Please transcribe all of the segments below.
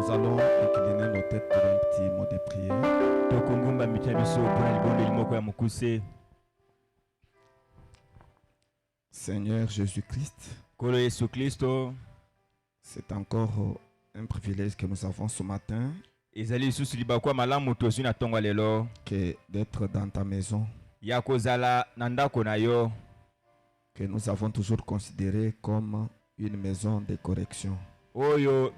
Nous allons incliner nos têtes pour un petit mot de prière. Seigneur Jésus-Christ, c'est encore un privilège que nous avons ce matin que d'être dans ta maison, que nous avons toujours considéré comme une maison de correction. Nous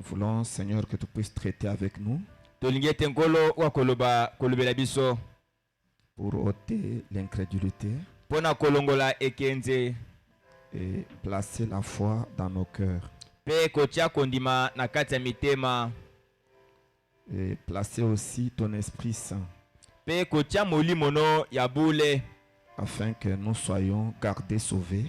voulons, Seigneur, que tu puisses traiter avec nous pour ôter l'incrédulité et placer la foi dans nos cœurs. Et placer aussi ton Esprit Saint afin que nous soyons gardés, sauvés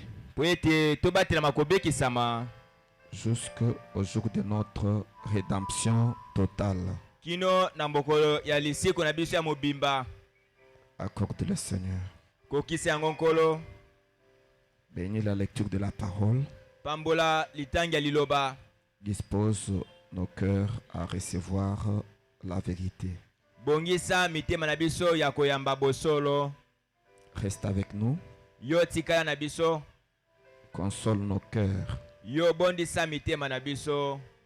jusqu'au jour de notre rédemption totale. Accorde le Seigneur. Bénis la lecture de la parole. Dispose nos cœurs à recevoir la vérité. Reste avec nous. Console nos cœurs.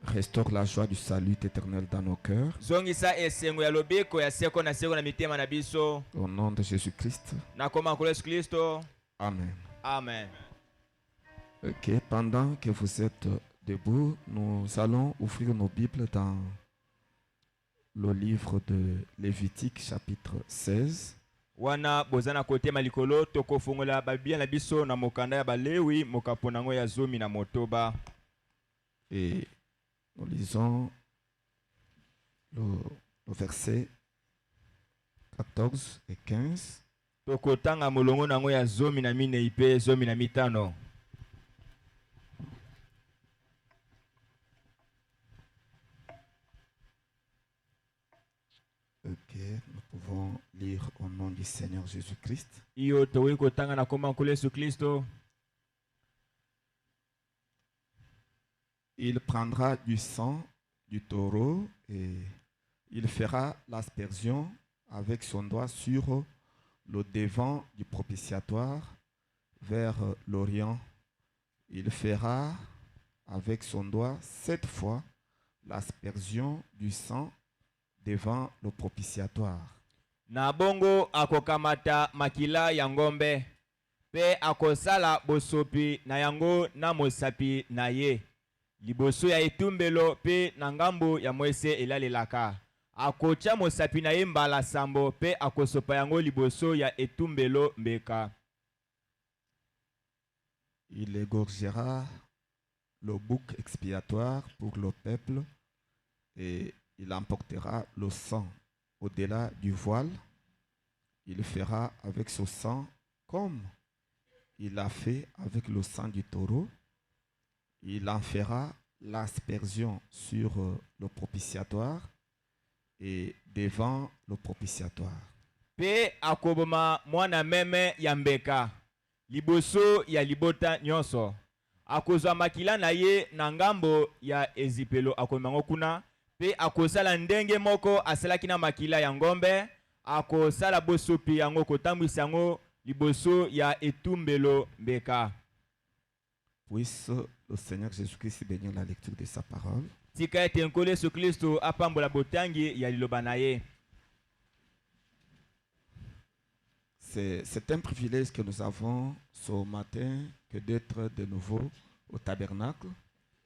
Restaure la joie du salut éternel dans nos cœurs. Au nom de Jésus-Christ. Amen. Amen. Ok, pendant que vous êtes debout, nous allons ouvrir nos Bibles dans le livre de Lévitique, chapitre 16. Wana bozana kote malikolo toko fungola babia na biso na mokanda ya balewi mokaponango ya zomi na motoba. Et nous lisons le verset 14 et 15. Toko tanga molongo nango ya zomi na mine ipe zomi na mitano. Ok, nous pouvons lire au nom du Seigneur Jésus-Christ. Iyo towe kotanga na koma nkolo Yesu Kristo. Il prendra du sang du taureau et il fera l'aspersion avec son doigt sur le devant du propitiatoire vers l'Orient. Il fera avec son doigt 7 fois l'aspersion du sang devant le propitiatoire. Na bongo akokamata makila ya ngombe pe akosala bosopi na yango na mosapi na ye liboso ya etumbelo pe na ngambo ya mwese elalelaka akocha mosapi na ye mbala sambo pe akosopa yango liboso ya etumbelo mbeka. Il égorgera le bouc expiatoire pour le peuple et il emportera le sang au-delà du voile. Il fera avec ce sang comme il a fait avec le sang du taureau. Il en fera l'aspersion sur le propitiatoire et devant le propitiatoire. Pe akoboma mwana meme ya mbeka liboso ya libota nyonso akozwa makila na ye na ngambo ya ezipelo akomango kuna pe akosala ndenge moko asalaki na makila ya ngombe akosala bosopi yango kotambwisa yango liboso ya etumbelo mbeka. Puisse le Seigneur Jésus-Christ bénir la lecture de sa parole. Tika ete nkolo Yesu Kristo apambola botangi ya liloba na ye. C'est un privilège que nous avons ce matin que d'être de nouveau au tabernacle.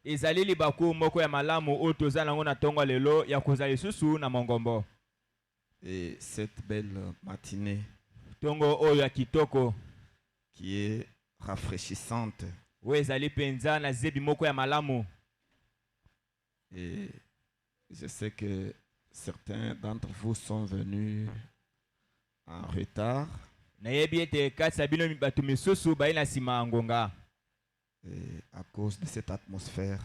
Ezali libaku moko ya malamu o tozala nango na tongo lelo ya kozala lisusu na mongombo. Et cette belle matinée tongo oyo ya kitoko qui est rafraîchissante. We ezali penza na zebi moko ya malamu. Et je sais que certains d'entre vous sont venus en retard. Nayebi ete kati ya bino batu misusu bayi na sima ngonga. Et à cause de cette atmosphère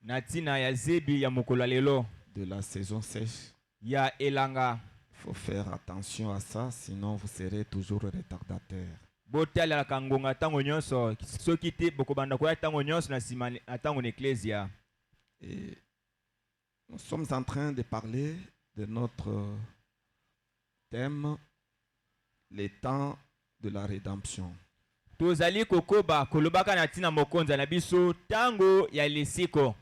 natina ya zebi ya mokolo lelo de la saison sèche, ya elanga, il faut faire attention à ça, sinon vous serez toujours retardataire. botalela ngonga tango nyonso soki te bokobanda koya tango nyonso na sima na tango na ecclesia. Et nous sommes en train de parler de notre thème, les temps de la rédemption. Tozali kokoba kolobaka na tina mokonza na biso tango ya lesiko.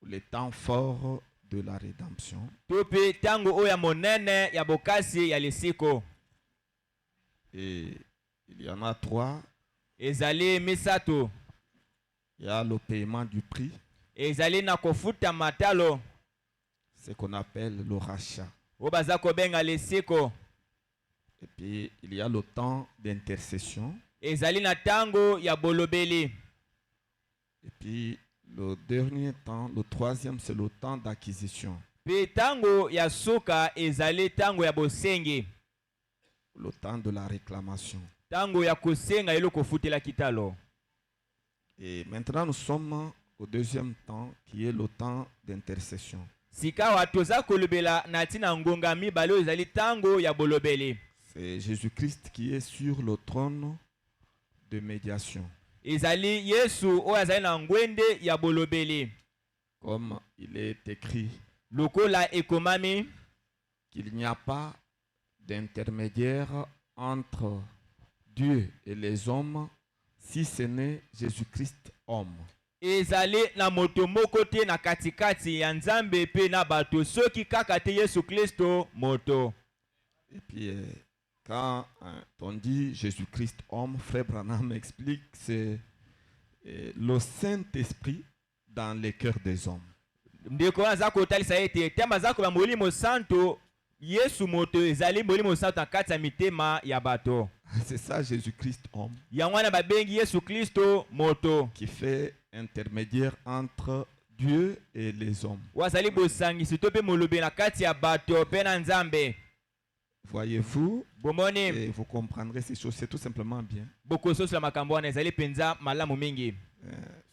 Les temps forts de la rédemption. Tope tango oya monene ya bokasi ya lesiko. Et il y en a 3. Ezali misato. Il y a le paiement du prix. Ezali na kofuta matalo. Ce qu'on appelle le rachat. Obaza kobenga lesiko. Et puis il y a le temps d'intercession. Ezali na tango ya bolobeli. Et puis le dernier temps, le troisième, c'est le temps d'acquisition. Pe tango ya soka ezali tango ya bosenge. Le temps de la réclamation. Tango ya kosenga eloko futela kitalo. Et maintenant nous sommes au deuxième temps qui est le temps d'intercession. Sikawa toza kolobela na tina ngonga mibale ezali tango ya bolobeli. C'est Jésus-Christ qui est sur le trône de médiation. Ezali Yesu o azali na ngwende ya bolobeli. Comme il est écrit, lokola ekomami qu'il n'y a pas d'intermédiaire entre Dieu et les hommes si ce n'est Jésus-Christ homme. Ezali na moto moko te na katikati ya Nzambe pe na bato soki kaka te Yesu Kristo moto. Et puis quand on dit Jésus-Christ homme, Frère Branham explique c'est le Saint-Esprit dans les cœurs des hommes. Ndeko aza kotalisa ete temba za ko ba molimo santo Yesu moto ezali molimo santo kati ya mitema ya bato. C'est ça Jésus-Christ homme. Yangwana ba bengi Yesu Kristo moto qui fait intermédiaire entre Dieu et les hommes. Wazali bosangi sitope molobe na kati ya bato pe na Nzambe. Voyez-vous, et vous comprendrez ces choses, c'est tout simplement bien. Parce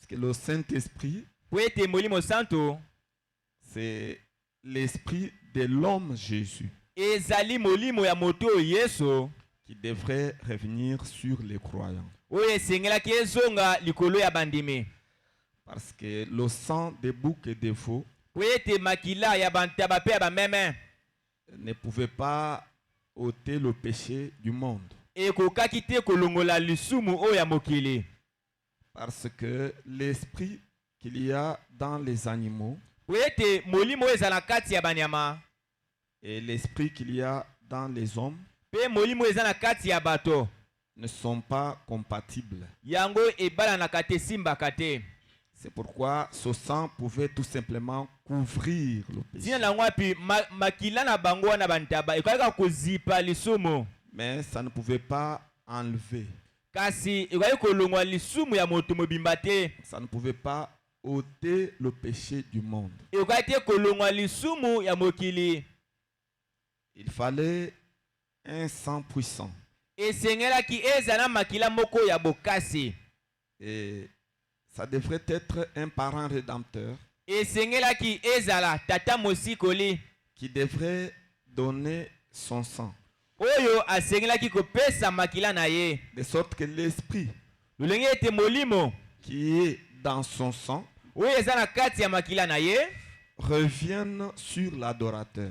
que le Saint-Esprit, c'est l'esprit de l'homme Jésus qui devrait revenir sur les croyants. Parce que le sang des boucs et des veaux ne pouvait pas ôter le péché du monde. Parce que l'esprit qu'il y a dans les animaux et l'esprit qu'il y a dans les hommes ne sont pas compatibles. C'est pourquoi ce sang pouvait tout simplement couvrir le péché. Mais ça ne pouvait pas enlever. Ça ne pouvait pas ôter le péché du monde. Il fallait un sang puissant. Et ça devrait être un parent rédempteur qui devrait donner son sang. De sorte que l'esprit qui est dans son sang revienne sur l'adorateur.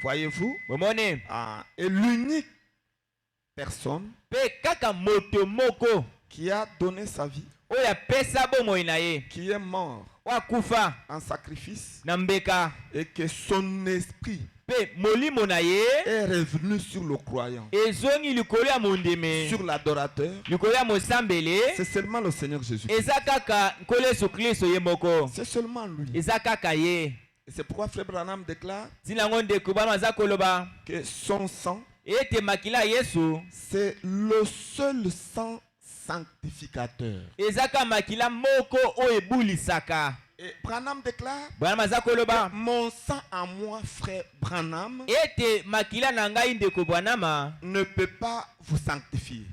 Voyez-vous, et l'unique personne qui a donné sa vie, qui est mort en sacrifice, et que son esprit est revenu sur le croyant, sur l'adorateur, c'est seulement le Seigneur Jésus. C'est seulement lui. Et c'est pourquoi Frère Branham déclare que son sang, c'est le seul sang sanctificateur. Et Branham déclare que mon sang à moi, Frère Branham, ne peut pas vous sanctifier.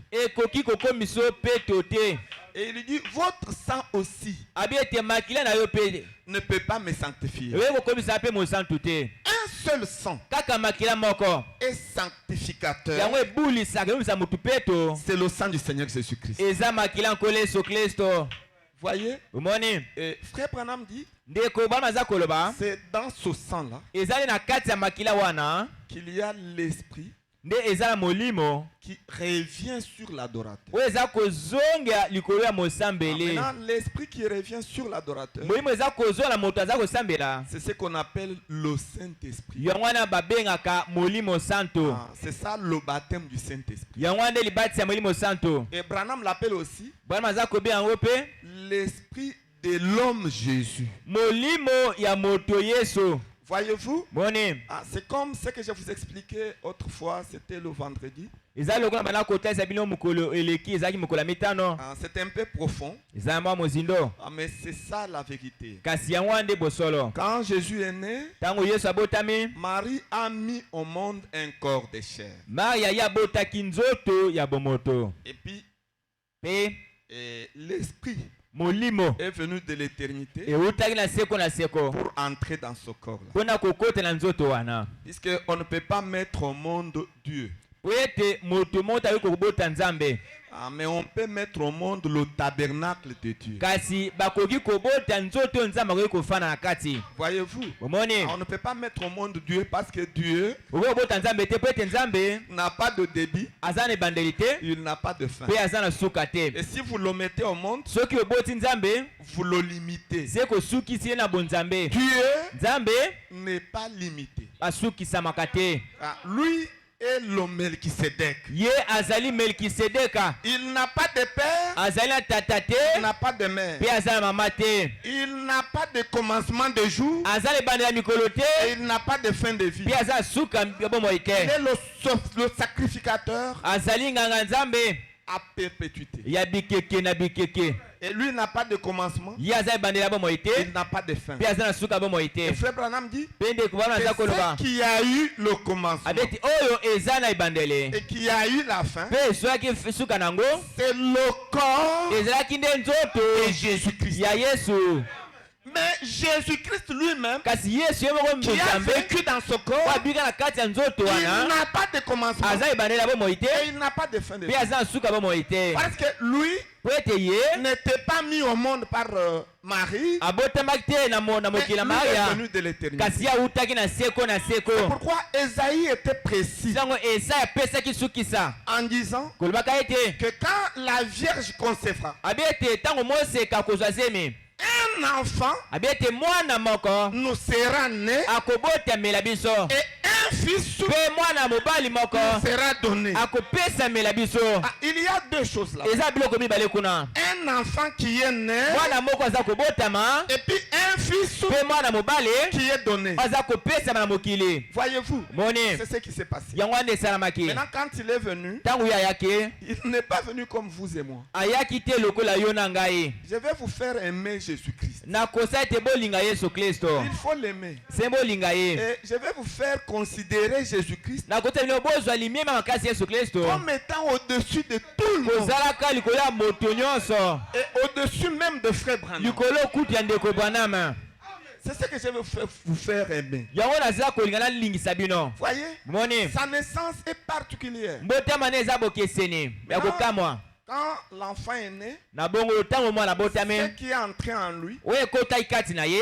Et il dit, votre sang aussi abi ete makila na yo pe ne peut pas me sanctifier. ewe kokomisa mpe mosantu te Un seul sang kaka makila moko est sanctificateur. yango ebulisaka ebulisa motu peto C'est le sang du Seigneur Jésus-Christ. eza makila nkolo yesu kristo Voyez, omoni et frère Branham dit, ndeko bana aza koloba c'est dans ce sang-là ezali na kati ya makila wana qu'il y a l'esprit nde eza na molimo qui revient sur l'adorateur. oyo eza kozonga likolo ya mosambeli Maintenant, l'esprit qui revient sur l'adorateur, molimo eza kozonga moto aza kosambela c'est ce qu'on appelle le Saint-Esprit. yango wana babengaka molimo santo C'est ça le baptême du Saint-Esprit. yango wana nde libatisi ya molimo santo Et Branham l'appelle aussi bwana aza kobenga yango mpe l'esprit de l'homme Jésus. molimo ya moto yesu Voyez-vous, boni c'est comme ce que je vous expliquais autrefois, c'était le vendredi. eza lokola bana kotalisa bino mokolo eleki ezalaki mokolo ya mitano C'est un peu profond, eza mwa mozindo mais c'est ça la vérité. kasi yango wana nde bosolo Quand Jésus est né, ntango yesu abotami Marie a mis au monde un corps de chair. maria ye abotaki nzoto ya bomoto Et puis, mpe l'esprit molimo est venu de l'éternité eutaki na seko pour entrer dans ce corps-là. mpona kokota na nzoto wana Puisqu'on ne peut pas mettre au monde Dieu. po ete moto moko akoki kobota nzambe Mais on peut mettre au monde le tabernacle de Dieu. kasi bakoki kobota nzoto oyo nzambe akoki kofanda na kati Voyez-vous, omoni on ne peut pas mettre au monde Dieu parce que Dieu okoki kobota nzambe te po ete nzambe n'a pas de débit, aza na ebandeli te il n'a pas de fin. mpe aza na suka te Et si vous le mettez au monde, soki oboti nzambe vous le limitez. ze kosukisi ye na bonzambe Dieu nzambe n'est pas limité. asukisamaka te Lui est le Melchisedec. ye azali melkisedeka Il n'a pas de père, azali na tata te il n'a pas de mère. mpe aza na mama te Il n'a pas de commencement de jour aza na ebandeli ya mikolo te et il n'a pas de fin de vie. mpe aza na suka ya bomoi Il te est le sacrificateur azali nganga nzambe à perpétuité. ya bikeke na bikeke Et lui n'a pas de commencement, ye aza ebandeli ya bomoi te il n'a pas de fin. mpe aza na suka ya bomoi te Et frère Branham dit mpe ndeko bana que aza koloba ce qui a eu le commencement abeti oyo eza na ebandeli et qui a eu la fin, mpe ezwaki suka nango c'est le corps ezalaki nde nzoto de Jésus-Christ. ya yesu Mais Jésus-Christ lui-même, kasi yesu ye moko qui a nzambe vécu dans ce oyo corps, abika na kati ya nzoto il wana n'a pas de commencement aza ebandeli ya bomoi te et il n'a pas de fin de mpe vie. aza na suka ya bomoi te Parce que lui po ete ye n'était pas mis au monde par Marie, abotamaki te na mais mokili ya lui est maria venu de l'éternité. kasi ye awutaki na seko na seko Pourquoi Esaïe était précis sango esaya apesaki sukisa en disant kolobaka ete que quand la Vierge concevra abi ete ntango moseka kozwa zemi un enfant, abi ete mwana moko nous sera né akobotamela biso et un fils mpe mwana mobali moko nous sera donné. akopesamela biso Il y a deux choses là. eza biloko mibale kuna Un enfant qui est né mwana moko aza kobotama et puis un fils mpe mwana mobali qui est donné. aza kopesama na mokili Voyez-vous, moni c'est ce qui s'est passé. yango wana esalamaki Maintenant, quand il est venu, ntango ye ayaki il n'est pas venu comme vous et moi. ayaki te lokola yo na ngai Je vais vous faire aimer Jésus-Christ. nakosa ete bolinga yesu kristo Il faut l'aimer. se bolinga ye Et je vais vous faire considérer Jésus-Christ nakosa bino bozwa limiema makasi yesu kristo comme étant au-dessus de tout le monde. kozalaka likolo ya moto nyonso Et au-dessus même de Frère Branham. likolo kutu ya ndeko branama C'est ce que je vais vous faire aimer. yango nazala kolinga nalingisa bino Voyez, moni sa naissance est particulière. mbotama na eza bokeseni ya kokamwa Quand l'enfant est né, na bongo ntango mwana ce botami qui est entré en lui, oyo ekotaki kati na ye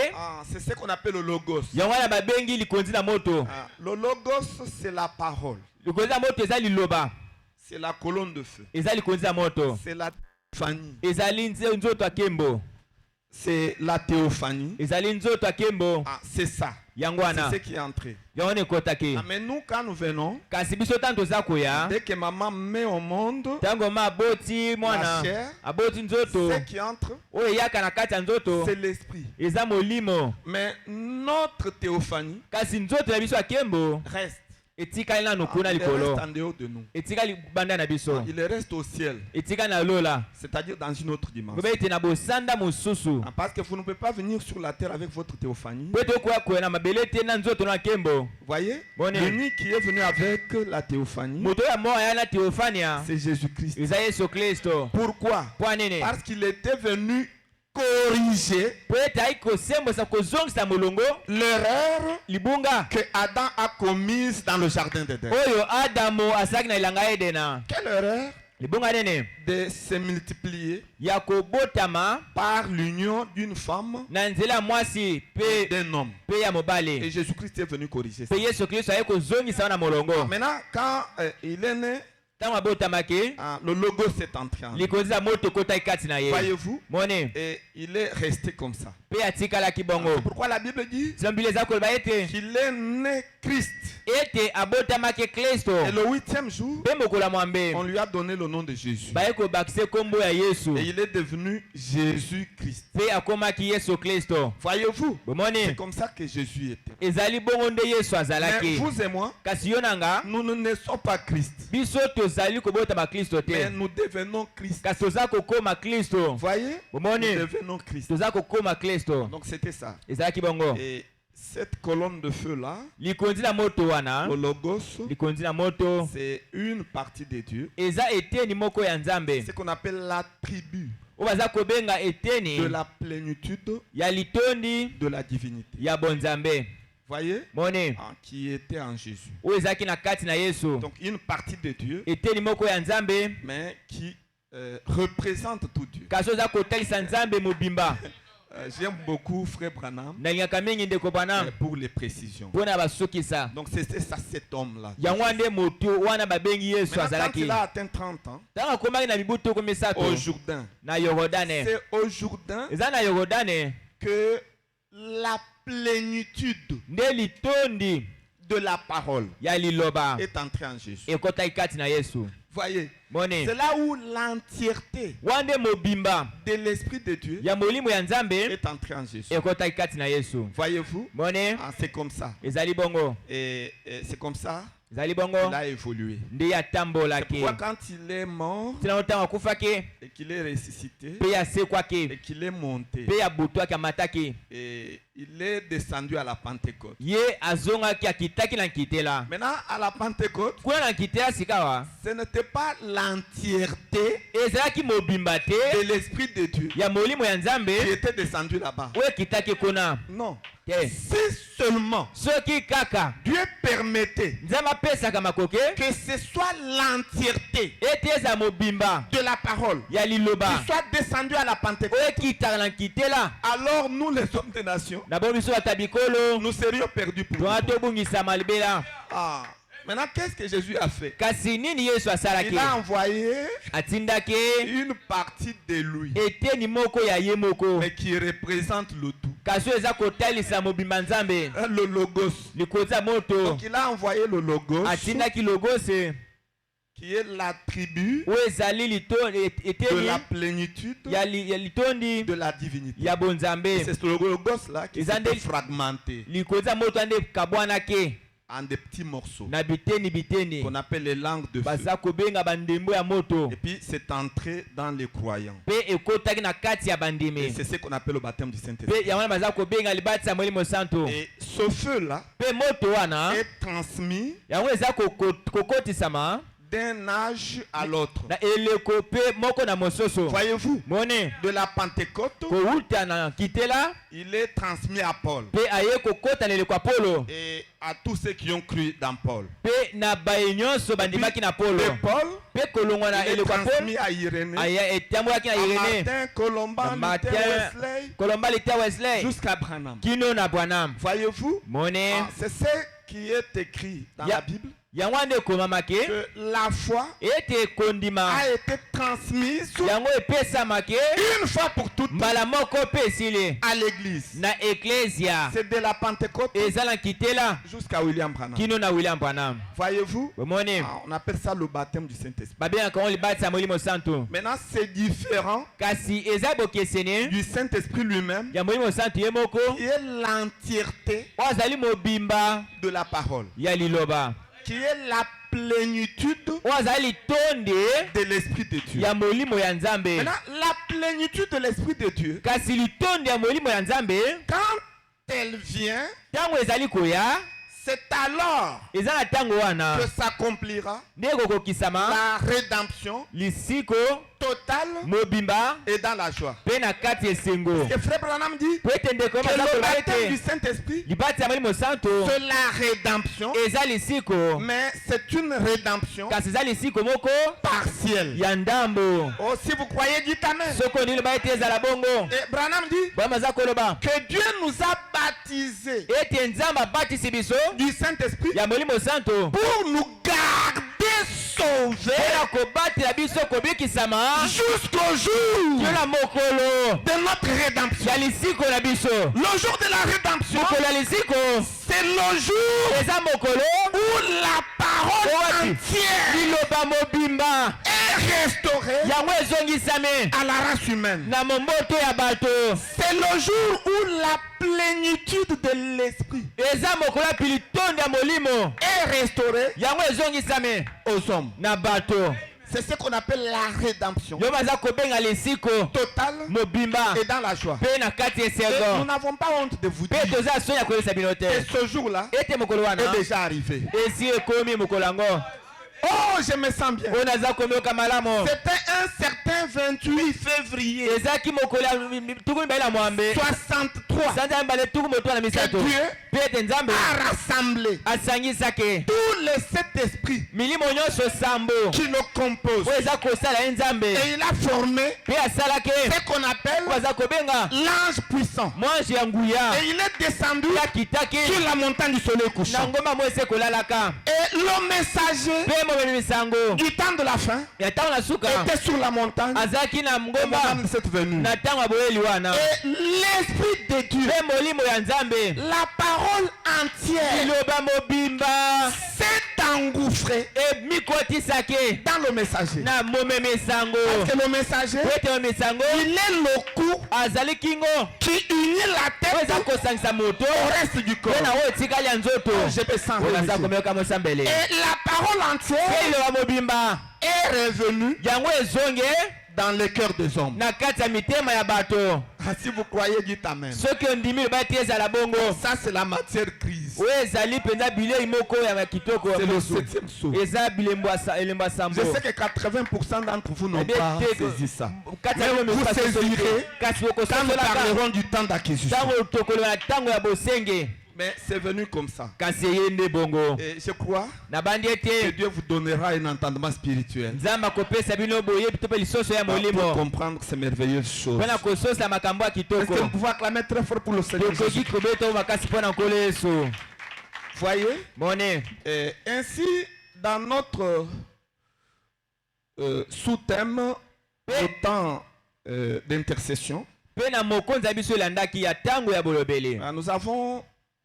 c'est ce qu'on appelle le logos. yango wana babengi likonzi na moto Le logos, c'est la parole. likonzi na moto eza liloba C'est la colonne de feu. eza likonzi na moto C'est la théophanie. ezali nzoto ya nkembo C'est la théophanie. ezali nzoto ya nkembo C'est ça. yango C'est wana ce qui est entré. yango wana ekotaki Mais nous, quand nous venons, kasi biso ntango toza koya dès que maman met au monde, ntango ma aboti mwana La chair, aboti nzoto ce qui entre, oyo eyaka na kati ya nzoto c'est l'esprit. eza molimo Mais notre théophanie kasi nzoto na biso ya nkembo reste. etikali nanu kuna Il likolo reste en dehors de nous. etikali banda na biso Il reste au ciel, etikali na lola c'est-à-dire dans une autre dimension. gobe ete na bosanda mosusu Parce que vous ne pouvez pas venir sur la terre avec votre théophanie. po ete okoya koya na mabele te na nzoto na nkembo. Vous voyez, Bon, l'unique qui est venu avec la théophanie, moto ya mo aya na teofania c'est Jésus-Christ. eza yesu kristo. Pourquoi? Mpo nini? Parce qu'il était venu corriger po ete ayi kosembosa kozongisa molongo l'erreur libunga que Adam a commise dans le jardin d'Éden. oyo adamu asalaki na elanga edena. Quelle erreur? libunga nini? De se multiplier ya kobotama par l'union d'une femme na nzela ya mwasi et mpe d'un homme. mpe ya Et mobali Jésus-Christ est venu corriger ça. mpe yesu kristo aye kozongisa wana molongo. Maintenant, quand il est né, ntango abotamaki le logo s'est entré en lui. likonzi ya moto ekotaki kati na ye. Voyez-vous? moni Et il est resté comme ça. mpe atikalaki bongo. C'est pourquoi la Bible dit sila mbili eza koloba ete qu'il est né Christ. ete abotamaki kristo Et le 8e jour, mpe mokolo ya mwambe on lui a donné le nom de Jésus. baye kobakisa kombo ya yesu Et il est devenu Jésus-Christ. mpe akomaki yesu kristo. Voyez-vous? C'est bomoni comme ça que Jésus était. ezali bongo nde yesu Mais azalaki. vous et moi, kasi yo na nga nous ne naissons pas Christ. biso tozali kobotama kristo Mais te nous devenons Christ. kasi toza kokóma kristo. Voyez? Nous bomoni devenons Christ. toza kokóma kristo. Donc c'était ça. ezalaki bongo Et cette colonne de feu-là, likonzi na moto wana le logos, likonzi na moto c'est une partie de Dieu. eza eteni moko ya nzambe C'est ce qu'on appelle la tribu oyo baza kobenga eteni de la plénitude ya litondi de la divinité. ya bonzambe. Voyez? moni Qui était en Jésus. oyo ezalaki na kati na yesu Donc une partie de Dieu, eteni moko ya nzambe mais qui représente tout Dieu. kasi oza kotalisa nzambe mobimba. J'aime beaucoup Frère Branham nalingaka mingi ndeko bwana pour les précisions. mpona basukisa. Donc c'était ça, cet homme-là. yango wana nde moto wana babengi yesu Maintenant, quand azalaki. il a atteint 30 ans, ntango akomaki na mibu toko misato au Jourdain, na yorodane c'est au Jourdain eza na yorodane que la plénitude nde litondi de la parole ya liloba est entrée en Jésus. ekotaki kati na yesu. Voyez, moni c'est là où l'entièreté wana nde mobimba de l'Esprit de Dieu ya molimo ya nzambe est entrée en Jésus. ekotaki kati na yesu. Voyez-vous? moni C'est comme ça. ezali bongo Et c'est comme ça ezali qu'il bongo a évolué. nde C'est yatambolaki. pourquoi quand il est mort tina ntango akufaki et qu'il est ressuscité mpe yasekwaki et qu'il est monté mpe yabutwaki amataki et il est descendu à la Pentecôte. ye azongaki akitaki na nkitela. Maintenant, à la Pentecôte, kuna na nkitela sikawa ce n'était pas l'entièreté ezalaki mobimba te de l'Esprit de Dieu ya molimo ya qui nzambe était descendu là-bas. oyo ekitaki kuna Non. te. Si seulement soki kaka Dieu permettait nzambe apesaka makoke que ce soit l'entièreté ete eza mobimba de la parole ya liloba qui soit descendue à la Pentecôte, oyo ekitaka na nkitela alors nous les hommes des nations, na bo biso bata bikolo nous serions perdus pour toa nous. tobungisama libela. Ah. Maintenant, qu'est-ce que Jésus a fait? kasi nini yesu asalaki? Il a envoyé atindaki une partie de lui, eteni moko ya ye moko mais qui représente le tout. kasi oyo eza kotalisa mobimba nzambe Le logos. likonzi ya moto. Donc il a envoyé le logos, atindaki logose qui est la tribu oyo ezali de eteni la plénitude ya litondi de la divinité. ya bonzambe. C'est ce logos-là qui Ils s'est ont des- fragmenté likonzi ya moto ande kabwanaki en des petits morceaux na biteni biteni qu'on appelle les langues de feu. baza kobenga bandembo ya moto Et puis c'est entré dans les croyants. mpe ekotaki na kati ya Et bandimi c'est ce qu'on appelle le baptême du mpe Saint-Esprit. yango wana baza kobenga libatisi ya molimo santo. Et ce feu-là mpe moto wana est transmis yango eza kokotisama d'un âge à l'autre. na eleko mpe moko na mosusu. Voyez-vous, moni de la Pentecôte, kowuta na nkitela il est transmis à Paul mpe aye kokota na eleko ya polo et à tous ceux qui ont cru dans Paul. mpe na baye nyonso bandimaki na polo De Paul, mpe kolongwa na il est eleko ya transmis polo à Irénée, aya etambolaki na à irene Martin, Colomban, Na Luther, Martin, Wesley, kolomba lita wesley jusqu'à Branham. kino na bwanam. Voyez-vous, moni c'est ce qui est écrit dans Ya- la Bible, yango ande ekomamaki que la foi ete ekondima a été transmise yango epesamaki une fois pour toutes mbala moko mpe esili à l'église. na eklesia C'est de la Pentecôte eza na nkitela jusqu'à William Branham. kino na william branham. Voyez-vous, bomoni on appelle ça le baptême du Saint-Esprit. babengaka yango libatisi ya molimo santo. Maintenant, c'est différent kasi eza bokeseni du Saint-Esprit lui-même, ya molimo santo ye moko qui est l'entièreté oyo azali mobimba de la parole, ya liloba qui est la plénitude oyo azali litonde de l'Esprit de Dieu. ya molimo ya Nzambe. Maintenant, la plénitude de l'Esprit de Dieu, Kasi litonde ya molimo ya Nzambe quand elle vient, ntango ezali koya c'est alors eza na ntango wana que s'accomplira nde ekokokisama la rédemption lisiko totale mobimba et dans la joie. mpe na kati ya esengo. Et Frère Branham dit Po ete ndeko que baza le koloba baptême du ete Saint-Esprit, libati ya molimo santo c'est la rédemption, eza lisiko mais c'est une rédemption kasi eza lisiko moko partielle. ya ndambo. Oh, si vous croyez, dites Amen. Soko olingi loba ete ezala bongo. Et Branham dit Bwana aza koloba que Dieu nous a baptisés ete Nzambe abatisi biso du Saint-Esprit ya molimo santo pour nous garder sauvés mpona kobatela biso kobikisama jusqu'au jour yo na mokolo de notre rédemption. ya lisiko na biso. Le jour de la rédemption, mokolo ya lisiko c'est le jour eza mokolo où la parole entière liloba mobimba est restaurée yango ezongisami à la race humaine. na momboto ya bato. C'est le jour où la plénitude de l'esprit eza mokolo ya litonde ya molimo est restaurée yango ezongisami aux hommes. na bato. C'est ce qu'on appelle la rédemption yo baza kobenga lisiko totale mobimba et dans la joie. mpe na kati ya Et nous esengo. n'avons pas honte de vous mpe dire toza soni ya koyebisa bino te que ce jour-là ete mokolo wana est déjà arrivé. esi ekomi mokolo yango. Oh, je me sens bien. oyo naza koyoka malamu. C'était un certain 28 février ezalaki mokolo ya tuku mibale na mwambe 63 sanza ya mibale tuku moto na que misato Dieu mpe ete Nzambe a rassemblé asangisaki tous les 7 esprits milimo nyonso sambo qui le composent. oyo eza kosala ye Nzambe Et il a formé mpe asalaki ce qu'on appelle oyo baza kobenga l'ange puissant. mwange ya nguya Et il est descendu akitaki sur la montagne du soleil na couchant. ngomba mo ese kolalaka Et le messager mpe momemi misango du temps de la fin ya ntango na suka était sur la montagne azalaki na au moment ngomba de cette venue. na ntango ya boyeli wana Et l'esprit de Dieu, mpe molimo ya Nzambe la parole entière, liloba mobimba s'est engouffrée emikotisaki dans le messager. na momemi misango. Parce que le messager, po ete momemi misango il est le cou azali kingo qui unit la oyo eza tête kosangisa moto au reste du corps. mpe na oyo etikali ya nzoto. Je peux s'en oyo naza réaliser. komeyoka mosambele Et la parole mpe entière liloba mobimba est revenue yango ezonge dans le cœur des hommes. na kati ya mitema ya bato. Ah, si vous croyez, dites Amen. soki ondimi loba ete ezala bongo Ça, c'est la matière grise. oyo ezali mpenza bilei moko ya kitoko ya C'est le mosu. 7e saut. eza elembo ya sambo. Je sais que 80% d'entre vous n'ont Eh bien, pas te- saisi ça. kati ya Mais bino vous mikoka soso saisirez te. kasi Quand nous bokososolaka parlerons du temps d'acquisition. ntango tokoloba na ntango ya bosenge. Mais c'est venu comme ça. kasi eye nde bongo. Et je crois nabandi que ete Dieu vous donnera un entendement spirituel Nzambe akopesa bino boyebi to mpe lisoso ya pour molimo comprendre ces merveilleuses choses. mpona kososa makambo ya Est-ce kitoko. que nous pouvons acclamer très fort pour le Seigneur tokoki Jésus? kobeta makasi mpona nkolo yesu. Voyez, mone ainsi dans notre sous-thème, le temps d'intercession, mpe na mokonzi ya biso elandaki ya ntango ya bolobeli. nous avons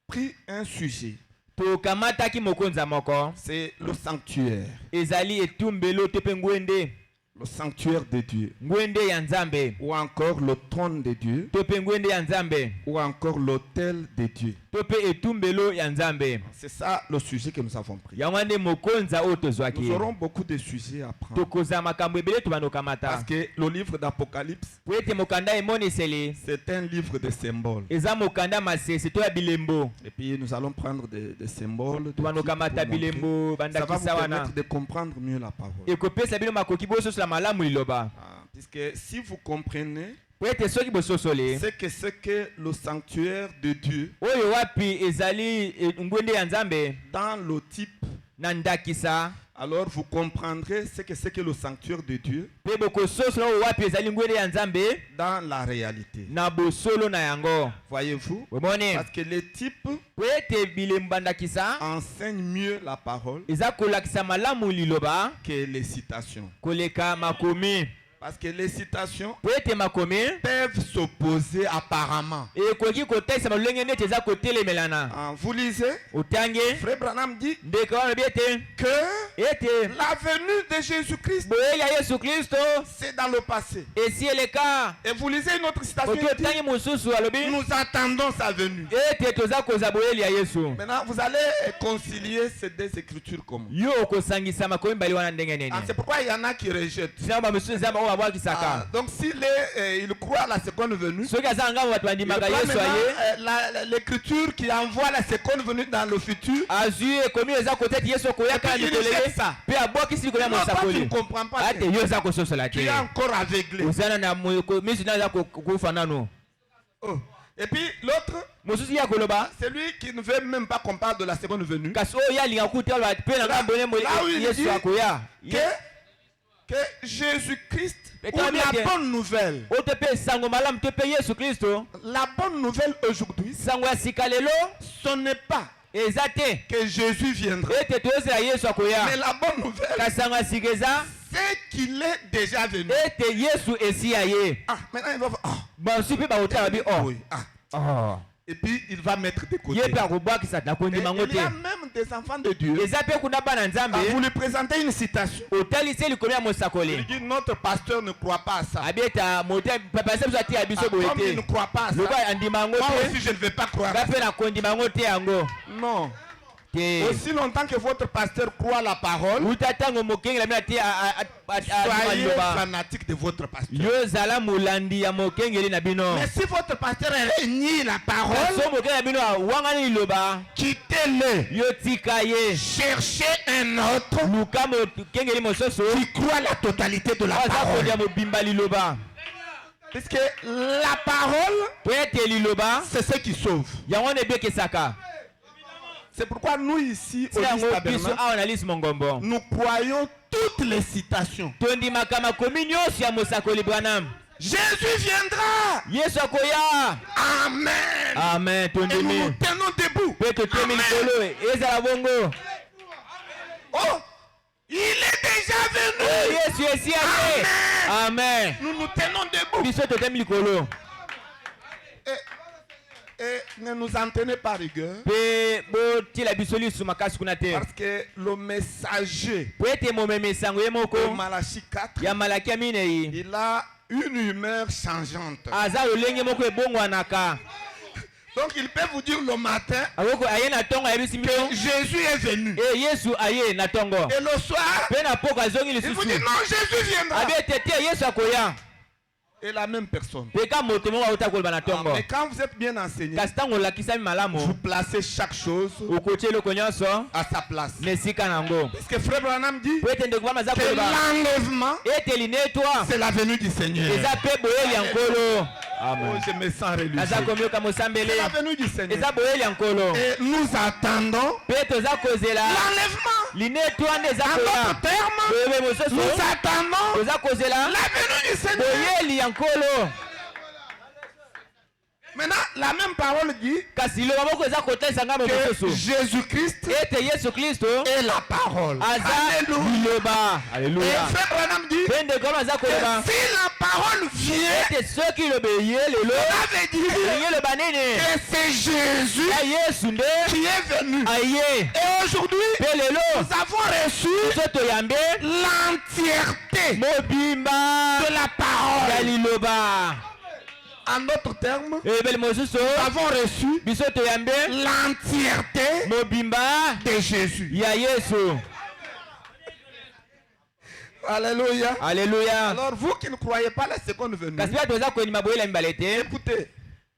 pris un sujet. tokamataki mokonzi ya moko C'est le sanctuaire. ezali etumbelo to mpe ngwende. Le sanctuaire de Dieu. ngwende ya Nzambe Ou encore le trône de Dieu. to mpe ngwende ya Nzambe Ou encore l'autel de Dieu. to mpe etumbelo ya Nzambe. C'est ça le sujet que nous avons pris. yango nde mokonzi oyo tozwaki. Nous aurons beaucoup de sujets à prendre. tokozala makambo ebele Parce tobanokamata que le livre d'Apocalypse, po ete mokanda emoniseli c'est un livre de symboles. eza mokanda masese to ya bilembo. Et puis nous allons prendre des symboles. des tobanokamata types pour montrer. bilembo Ça va vous bandakisa wana permettre de comprendre mieux la parole. ekopesa bino makoki bososola malamu liloba. Puisque si vous comprenez po ete soki bososoli c'est que le sanctuaire de Dieu, oyo wapi ezali ngwende ya Nzambe dans le type, na ndakisa, alors vous comprendrez ce que le sanctuaire de Dieu mpe bokososola oyo wapi ezali ngwende ya Nzambe dans la réalité. na bosolo na yango. Voyez-vous? omoni Parce que les types po ete bilembo bandakisa enseignent mieux la parole eza kolakisa malamu liloba que les citations. koleka makomi. Parce que les citations po ete makomi peuvent s'opposer apparemment. ekoki kotekisa malolenge neti eza kotelemelana. Vous lisez, Otange Frère Branham dit ndeko wana lobi ete que la venue de Jésus-Christ, boyeli ya Yesu Kristo c'est dans le passé. esi eleka. Et vous lisez une autre citation, Oki il dit, otangi mosusu alobi nous attendons sa venue. ete toza koza boyeli ya Yesu. Maintenant, vous allez concilier ces deux écritures comment? Yo okosangisa makomi mibale wana ndenge nini. C'est pourquoi il y en a qui rejettent. Nzamba mosusu nzamba oyo babwakisaka. Donc s'il il croit à la seconde venue, Soki aza ngambo bato il bandimaka prend Yesu aye maintenant, l'écriture qui envoie la seconde venue dans le futur. azwi ekomi eza kote eti Yesu akoyaka na Et puis, mikolo il ye jette ça. mpe abwakisi likolo ya Non, toi, tu mosakoli. ne comprends pas. ate yo oza kososola Tu te es encore aveuglé. ozana na miso na eza kokufa nano. Oh. Et puis l'autre, mosusu ye akoloba c'est lui qui ne veut même pas qu'on parle de la seconde venue. kasi oyo ye alinga kuta aloba mpe na ngambo Là où il Yesu dit akoya que Jésus-Christ, Mais ou quand la bien- bonne nouvelle, oyo to mpe sango malamu to mpe Yesu Kristo. la bonne nouvelle aujourd'hui, sango ya sika lelo ce n'est pas eza te que Jésus viendra. ete toyozela Yesu akoya, Mais la bonne nouvelle, kasi sango ya sika eza c'est qu'il est déjà venu. ete Yesu esi aye. Ah, maintenant il va faire, basusu mpe bakotala babi oh oui, ah. oh. Et puis il va mettre de côté. ye mpe akobwakisa na Et kondima ngo il y a te. même des enfants de Dieu. eza mpe kuna bana nzambe Vous lui présentez une citation. otalisi likolo ya Il mosakoli dit notre pasteur ne croit pas à ça. abi ete papase biso atia biso boye Comme il ne te croit pas à ça, loka andima yango moi te aussi je ne vais pas croire. nga mpe na kondima yango te yango Non. te. Aussi longtemps que votre pasteur croit la parole, uta ntango mokengelami ate soyez liloba fanatique de votre pasteur. yo zala molandi ya mokengeli na bino. Mais si votre pasteur renie la parole, so mokengeli na bino awangani liloba quittez-le. yo tika ye. Cherchez un autre luka mokengeli mosusu qui croit la totalité de la aza parole. kolia mobimba liloba Puisque la parole, po ete liloba c'est ce qui sauve. yango na ebekisaka. C'est pourquoi nous ici, au tina yango Lys biso Tabernacle, awa na lisi mongombo nous croyons toutes les citations. tondimaka makomi nyonso ya mosakoli Branham. Jésus viendra. Yesu akoya. Amen. Amen. Et nous Tondimi nous tenons debout. mpe totemi likolo ezala bongo. Oh, il est déjà venu. Yesu esi aye. Amen. Nous nous tenons debout. biso totemi likolo Et ne nous en tenez pas rigueur. mpe botila biso lisu makasi kuna te Parce que le messager po ete momemi sango ye de moko Malachie 4, ya malaki ya minei il a une humeur changeante. aza lolenge moko ebongwanaka. Donc il peut vous dire le matin akoko aye na ntongo ayebisi que bino Jésus est venu. e Yesu aye na ntongo Et le soir, mpe na poko azongi il vous lisusu dit non, Jésus viendra. abi ete te Yesu akoya Et la même personne. mpe ka moto moko auta koloba na ntongo. Mais quand vous êtes bien enseigné, kasi ntango olakisami malamu vous placez chaque chose okotia eloko nyonso à sa place. na esika nango. Puisque Frère Branham dit po ete ndeko bana aza que koloba l'enlèvement, ete linetwa c'est la venue du Seigneur. eza mpe boyeli ya nkolo. Oh, Amen. je me sens religieux. naza komioka mosambele C'est la venue du Seigneur. eza boyeli ya nkolo Et nous attendons mpe toza kozela l'enlèvement. linetwa nde eza En koya. d'autres termes, boyebe mosusu nous attendons toza kozela la venue du Seigneur. boyeli ya nkolo. Maintenant, la même parole dit kasi liloba moko eza kotalisa ngambo que mosusu Jésus-Christ ete Yesu Kristo est la parole. aza Alléluia. liloba. Et Alleluya. Frère Branham dit mpe ndeko wana aza que koloba si la parole vient, ete soki liloba eye lelo ça veut dire elingi eloba nini que c'est Jésus ya Yesu nde qui est venu. aye. Et aujourd'hui, mpe lelo nous avons reçu biso toyambe l'entièreté mobimba de la ya parole. liloba. En d'autres termes, ebeli mosusu nous avons reçu biso toyambe l'entièreté mobimba de Jésus. ya Yesu. Alléluia. Alleluya. Alors vous qui ne croyez pas la seconde venue, kasi mpe toza koyinima boyela mibale te écoutez,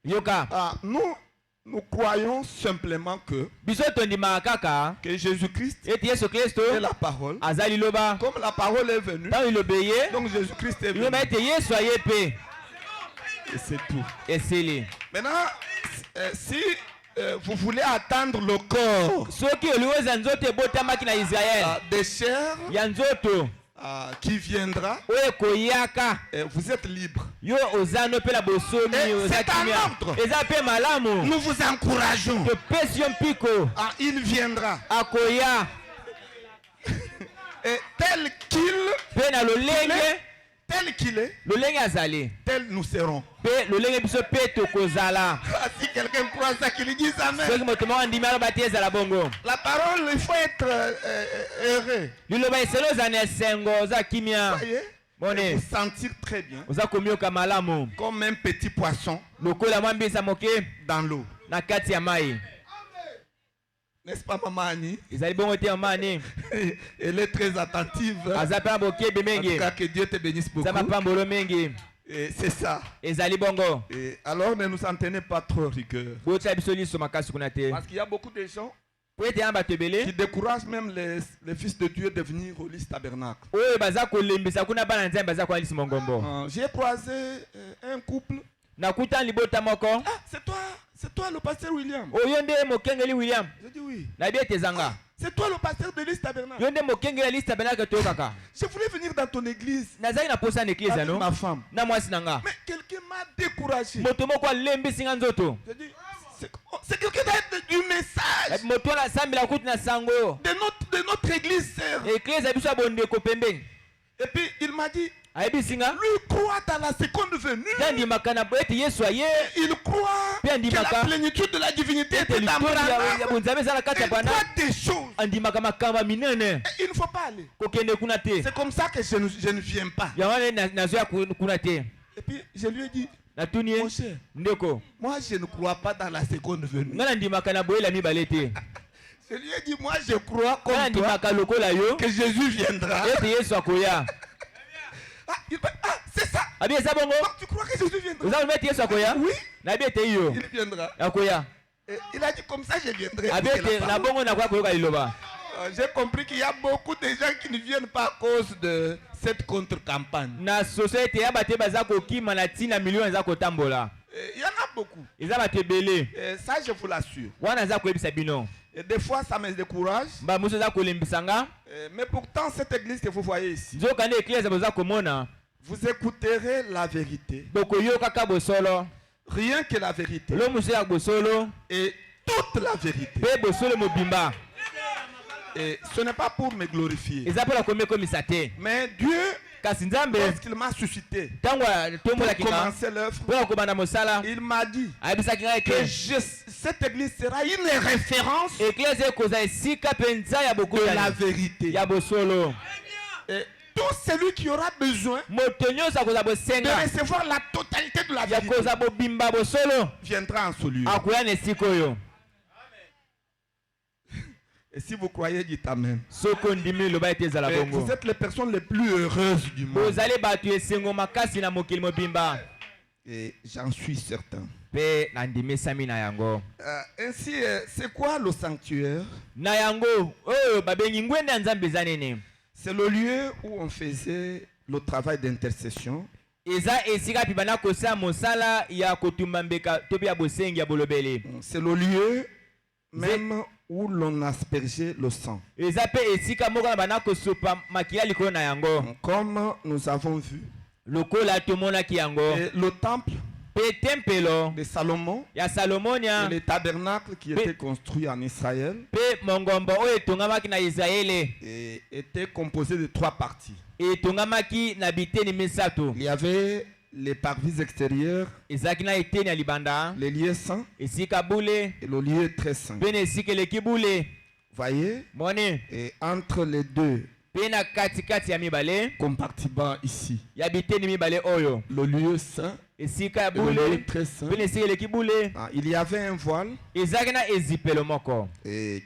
yoka nous croyons simplement biso tondimaka kaka que Jésus-Christ ete Yesu Kristo est la parole. aza liloba. Comme la parole est venue, ntango liloba eye donc Jésus-Christ est venu. liloba ete Yesu aye mpe Et c'est tout. esili. Maintenant, si vous voulez attendre le corps soki olingi oza nzoto ebotamaki na Israele des chairs ya nzoto qui viendra, oyo ekoyaka vous êtes libre. yo oza no mpe na bosomi oza C'est un kimia ordre. eza mpe malamu. Nous vous encourageons. topesi yo mpiko Il viendra. akoya Et tel qu'il mpe na lolenge tel qu'il est, lolenge azali tel nous serons. pe lolenge biso pe tokozala. Ah, si quelqu'un croit ça, qu'il dise amen. Soki moto moko andimi aloba te ezala bongo. La parole, il faut être heureux. Liloba eselo ozala na esengo oza kimia. Voyez? Mone Vous sentir très bien, oza komioka malamu comme un petit poisson lokola mwa mbisa moke dans l'eau. na kati ya mai. N'est-ce pas, maman Annie? Ezali bongo te mama ani Elle est très attentive. aza mpe na bokebe En tout mingi cas, que Dieu te bénisse beaucoup. aza mapambolo mingi. Et c'est ça. Ezali bongo Et alors, ne nous en tenez pas trop rigueur. botia biso liso makasi kuna te Parce qu'il y a beaucoup de gens po ete yana bato qui ebele découragent même les fils de Dieu de venir au Lys Tabernacle. oyo baza kolembisa kuna bana nzambe baza koalisi mongombo. J'ai croisé un couple. Nakuta libota moko Ah, c'est toi le pasteur William. oyo nde mokengeli William Je dis oui. nayebi ete ezanga Ah, c'est toi le pasteur de Lys Tabernacle. yo nde mokengeli ya liste tabernacle toyokaka. Je voulais venir dans ton église nazali na posa na eklise avec ano ma femme. na mwasi na nga Mais quelqu'un m'a découragé. moto moko alembisi nga nzoto. Je dis, c'est quelqu'un du message moto wana asambela kutu na sango de notre église, sœur. eklise ya biso ya bondeko pembeni. Et puis il m'a dit, ayebisi nga lui croit dans la seconde venue. te andimaka na ete yesu aye Il croit Bien dit, que la Maka. plénitude de la divinité ete était dans litondi ya Branham. bonzambe eza na kati ya Il bana croit des choses. andimaka makambo ya minene Et il ne faut pas aller. kokende kuna te C'est comme ça que je ne viens pas. yango wana nazoya kuna te. Et puis je lui ai dit, natuni mon ye cher, ndeko moi je ne crois pas dans la seconde venue. nga nandimaka na boyela mibale te. Je lui ai dit, moi je crois nga comme toi nandimaka lokola yo que Jésus viendra. ete yesu akoya. C'est ça. abi eza bongo Donc tu crois que Jésus viendra? oza koloba ete yesu akoya Oui, nayebi ete yo il viendra. akoya Et il a dit comme ça, je viendrai. abi C'est la ete na parole. bongo nakoya koyoka liloba. J'ai compris qu'il y a beaucoup de gens qui ne viennent pas à cause de cette contre-campagne. na société ya bato baza kokima na ntina milio eza kotambola Il y en a beaucoup. eza bato ebele Et ça, je vous l'assure. wana aza koyebisa bino Et des fois, ça me décourage. mba mosu eza kolembisa nga Mais pourtant, cette église que vous voyez ici, nzoka nde eklise boza komona vous écouterez la vérité. bokoyokaka bosolo Rien que la vérité. lo mosu ya bosolo Et toute la vérité. mpe bosolo mobimba. Et ce n'est pas pour me glorifier. eza mpona komekomisa te Mais Dieu, kasi nzambe lorsqu'il m'a suscité ntango pour tombolaki nga commencer l'œuvre, mpona kobanda mosala il m'a dit ayebisaki nga que ete cette église sera une référence eklise ekozala esika mpenza ya de la bokutani vérité. ya bosolo. Et tout celui qui aura besoin moto nyonso akozala de bosenga recevoir la totalité de la ya vérité kozala bobimba bosolo viendra en ce lieu. akoya na esika oyo. Et si vous croyez, dites Amen. soki ondimi loba ete ezala Et bongo vous êtes les personnes les plus heureuses du monde. bozali bato esengo makasi na mokili mobimba Et j'en suis certain. mpe nandimisami na yango. Ainsi, c'est quoi le sanctuaire? Na yango oyo babengi ngwende ya nzambe eza nini? C'est le lieu où on faisait le travail d'intercession. eza esika mpe bana kosala mosala ya kotumba mbeka to mpe ya bosengi ya bolobeli. C'est le lieu même où l'on aspergeait le sang. eza mpe esika moko na bana kosopa makila likolo na yango Comme nous avons vu. lokola tomonaki yango. Et le temple mpe tempelo de Salomon ya et salomonia le tabernacle qui était construit en Israël mpe mongombo oyo etongamaki na Israele et était composé de 3 parties. etongamaki na biteni misato. Il y avait les parvis extérieurs, ezalaki na eteni ya libanda les lieux saints esika bule et le lieu très saint. mpe na esika eleki bule. Voyez, moni et entre les deux mpe na katikati ya mibale compartiments ici, ya biteni mibale oyo le lieu saint esika ya et le lieu bule très saint, mpe na esika eleki bule il y avait un voile ezalaki na ezipelo moko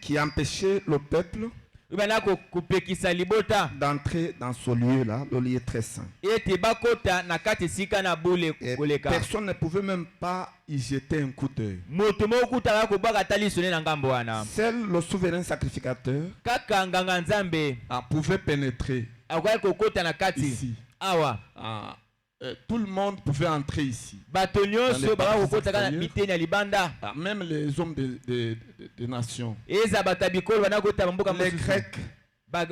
qui empêchait le peuple bana kopekisa libota d'entrer dans ce lieu-là, le lieu très saint. ete bakota na kati esika na bule Et koleka. personne ne pouvait même pas y jeter un coup d'œil. moto moko okutaka kobwaka ata liso ne na ngambo wana. Seul le souverain sacrificateur kaka nganga nzambe pouvait pénétrer akoki kokota na kati ici. awa. Tout le monde pouvait entrer ici. bato nyonso baka kokotaka na extérieurs. biteni ya libanda. Même les hommes des nations. eza bato ya bikolo bana kota bamboka Les mosusu Grecs,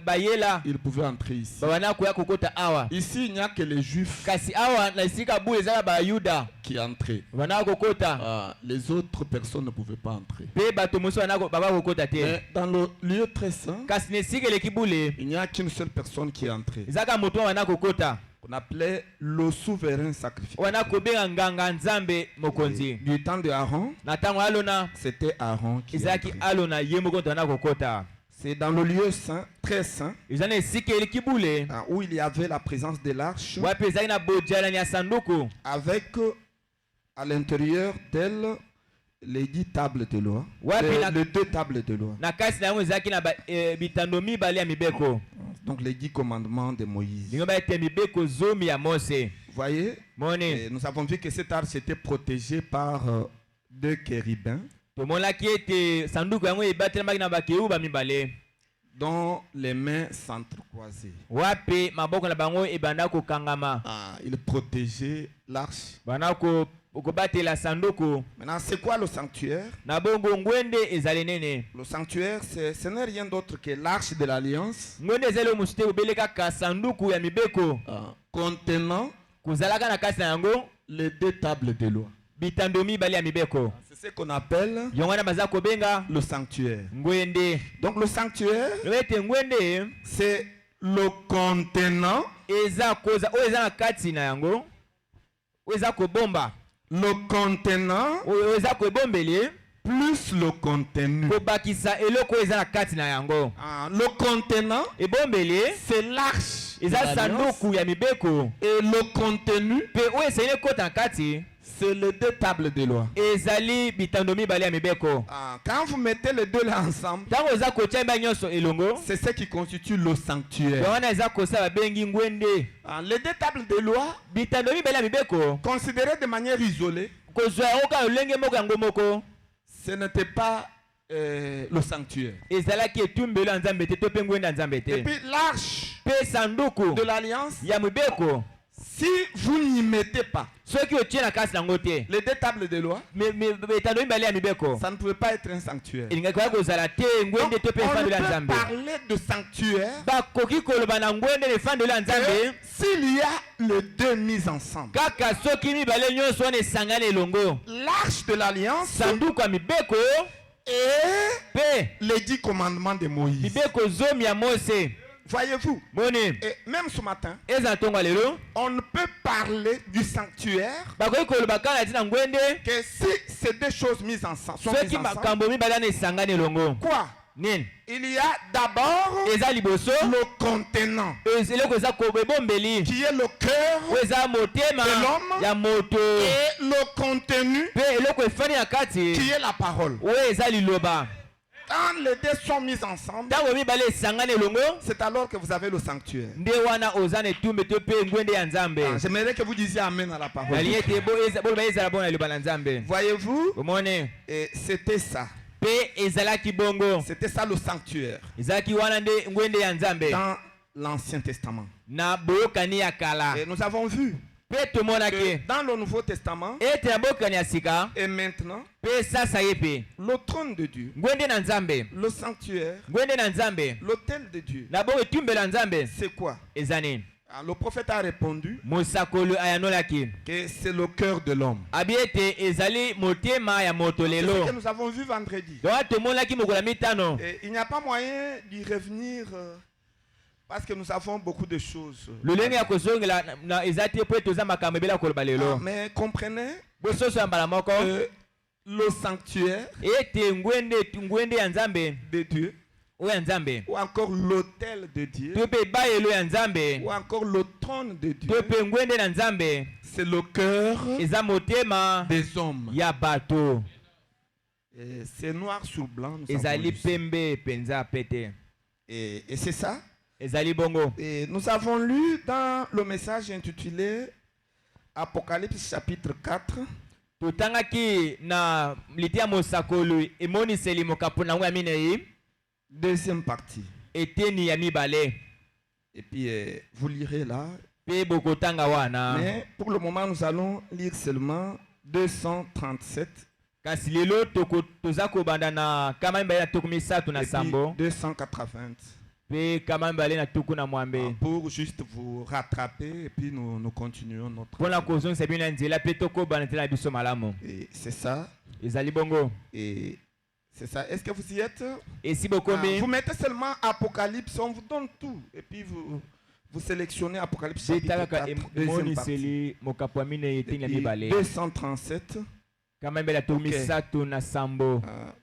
bayela ils pouvaient entrer ici. babana koya kokota awa. Ici, il n'y a que les Juifs kasi awa na esika bule eza na bayuda qui entraient. bana kokota Les autres personnes ne pouvaient pas entrer. mpe bato mosusu baba kokota te. Mais dans le lieu très saint, kasi na esika eleki bule il n'y a qu'une seule personne qui est entrée. ezaka moto bana kokota qu'on appelait le souverain sacrificateur. wana kobenga nganga nzambe Et mokonzi du temps de Aaron, na ntango alona c'était Aaron qui ezalaki entrait. alona ye moko moto ana kokota C'est dans le lieu saint, très saint, eza na esika eleki bule où il y avait la présence de l'arche, wapi ezalaki na bojalani ya sanduku avec à l'intérieur d'elle les 10 tables de loi, Ouais, puis la- les 2 tables de loi. na kasi na yango ezalaki na bitando mibale ya mibeko Donc les 10 commandements de Moïse. lingo bayete mibeko zomi ya mose Vous voyez, moni et nous avons vu que cette arche était protégée par 2 chérubins tomonaki ete sanduku yango ebatelemaki na bakeuba mibale dont les mains s'entrecroisaient. wapi maboko na bango ebanda kokangama Ils protégeaient l'arche. banda kobatela sanduku Maintenant, c'est quoi le sanctuaire? na bongo ngwende ezali nene Le sanctuaire, ce n'est rien d'autre que l'arche de l'alliance ngwende ezali oyo mosusu te kobele kaka sanduku ya mibeko contenant kozalaka na kasi na yango les 2 tables de loi. bitando mibale ya mibeko C'est ce qu'on appelle yango wana baza kobenga le sanctuaire. ngwende Donc le sanctuaire, lobi ete ngwende c'est le contenant, eza koza oyo eza na kati na yango oyo eza kobomba le contenant oyo eza koebombeli plus le contenu. kobakisa eloko oyo eza na kati na yango Le contenant, ebombeli c'est l'arche de eza l'alliance. sanduku ya mibeko Et le contenu, mpe oyo esengeli ekota na kati c'est les 2 tables de loi. ezali bitando mibale ya mibeko Quand vous mettez les deux là ensemble, ntango eza kotia mibale nyonso elongo c'est ce qui constitue le sanctuaire. yango wana eza kosala babengi ngwende Les 2 tables de loi, bitando mibale ya mibeko considérées de manière isolée, kozwa yango kaka lolenge moko yango moko ce n'était pas le sanctuaire. ezalaki etumbelo ya nzambe te to mpe ngwende ya nzambe Et te puis l'arche mpe sanduku de l'alliance, ya mibeko si vous n'y mettez pas soki otie na kasi yango te les 2 tables de loi, bitando mibale ya mibeko ça ne pouvait pas être un sanctuaire. elingaki koya kozala te Donc, ngwende to mpe on ne efandelo ya peut nzambe parler de sanctuaire bakoki koloba na ngwende na efandelo ya nzambe que s'il y a les 2 mises ensemble. kaka soki mibale nyonso wana esangani elongo L'arche de l'alliance sanduku ya mibeko et mpe les 10 commandements de Moïse. mibeko zomi ya mose Voyez-vous, moni et même ce matin, eza na ntongo ya lelo on ne peut parler du sanctuaire bakoki koloba kaka ntina ngwende que si ces 2 choses mises ensemble sont mises soki ensemble. makambo mibale wana esangani elongo Quoi? nini Il y a d'abord eza liboso le contenant eloko eza ebombeli qui est le cœur oyo eza motema de l'homme ya moto et le contenu mpe eloko efandi na kati qui est la parole. oyo eza liloba Quand les 2 sont mis ensemble, ntango mibale esangani elongo c'est alors que vous avez le sanctuaire. nde wana oza na etumbe to mpe ngwende ya nzambe J'aimerais que vous disiez Amen à la parole. nalingi ete boloba ezala bona liloba na nzambe Voyez-vous, omone et c'était ça. mpe ezalaki bongo C'était ça le sanctuaire ezalaki wana nde ngwende ya nzambe dans l'Ancien Testament. na boyokani ya kala Et nous avons vu mpe tomonaki que dans le Nouveau Testament ete na boyokani ya sika et maintenant, mpe sasa ye mpe le trône de Dieu, ngwende na nzambe le sanctuaire, ngwende na nzambe l'autel de Dieu, na bongo etumbelo ya nzambe c'est quoi? eza nini Le prophète a répondu mosakoli ayanolaki que c'est le cœur de l'homme. abi ete ezali motema ya moto C'est ce lelo que nous avons vu vendredi. donc tomonaki mokolo ya mitano Et il n'y a pas moyen d'y revenir parce que nous avons beaucoup de choses. lolenge ya kozongela eza te po ete oza makambo ebele ya koloba lelo Mais comprenez, bososo ya mbala moko le sanctuaire ete ngwende ya nzambe de Dieu, oyo ya nzambe ou encore l'autel de Dieu, to mpe ebayelo ya nzambe ou encore le trône de Dieu, to mpe ngwende na nzambe c'est le cœur eza motema des hommes. ya bato Et c'est noir sur blanc. Nous avons ezali lu ça. pembe penza pete Et c'est ça. ezali bongo Et nous avons lu dans le message intitulé Apocalypse chapitre 4, totangaki na litia mosakoli emoniseli mokapo na yango ya minei deuxième partie. eteni ya mibale Et puis vous lirez là. mpe bokotanga wana Mais pour le moment, nous allons lire seulement 237 kasi lelo toza kobanda na kama mibale na tuku misato na et puis sambo 280 mpe kama mibale na tuku na mwambe pour juste vous rattraper et puis nous continuons notre. mpona kozongisa bino na nzela mpe tokobana nzela na biso malamu Et c'est ça. ezali bongo Et c'est ça. Est-ce que vous y êtes? esi bokomi Vous mettez seulement Apocalypse, on vous donne tout. Et puis Vous sélectionnez Apocalypse chapitre 4, deuxième partie. 237. Okay.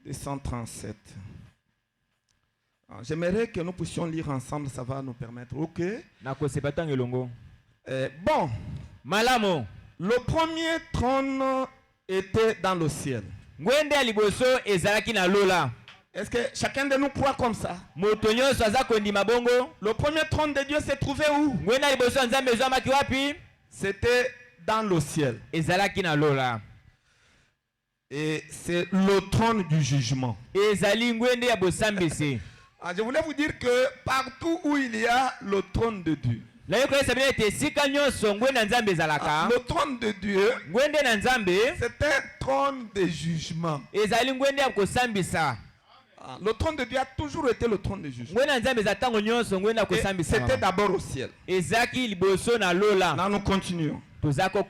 237. J'aimerais que nous puissions lire ensemble, ça va nous permettre. Ok. Bon. Malamo. Le premier trône était dans le ciel. Est-ce que chacun de nous croit comme ça? Le premier trône de Dieu s'est trouvé où? C'était dans le ciel. Et c'est le trône du jugement. Je voulais vous dire que partout où il y a le trône de Dieu, le trône de Dieu, c'est un trône de jugement. Le trône de Dieu a toujours été le trône de jugement. C'était d'abord au ciel. Là, nous continuons. Le second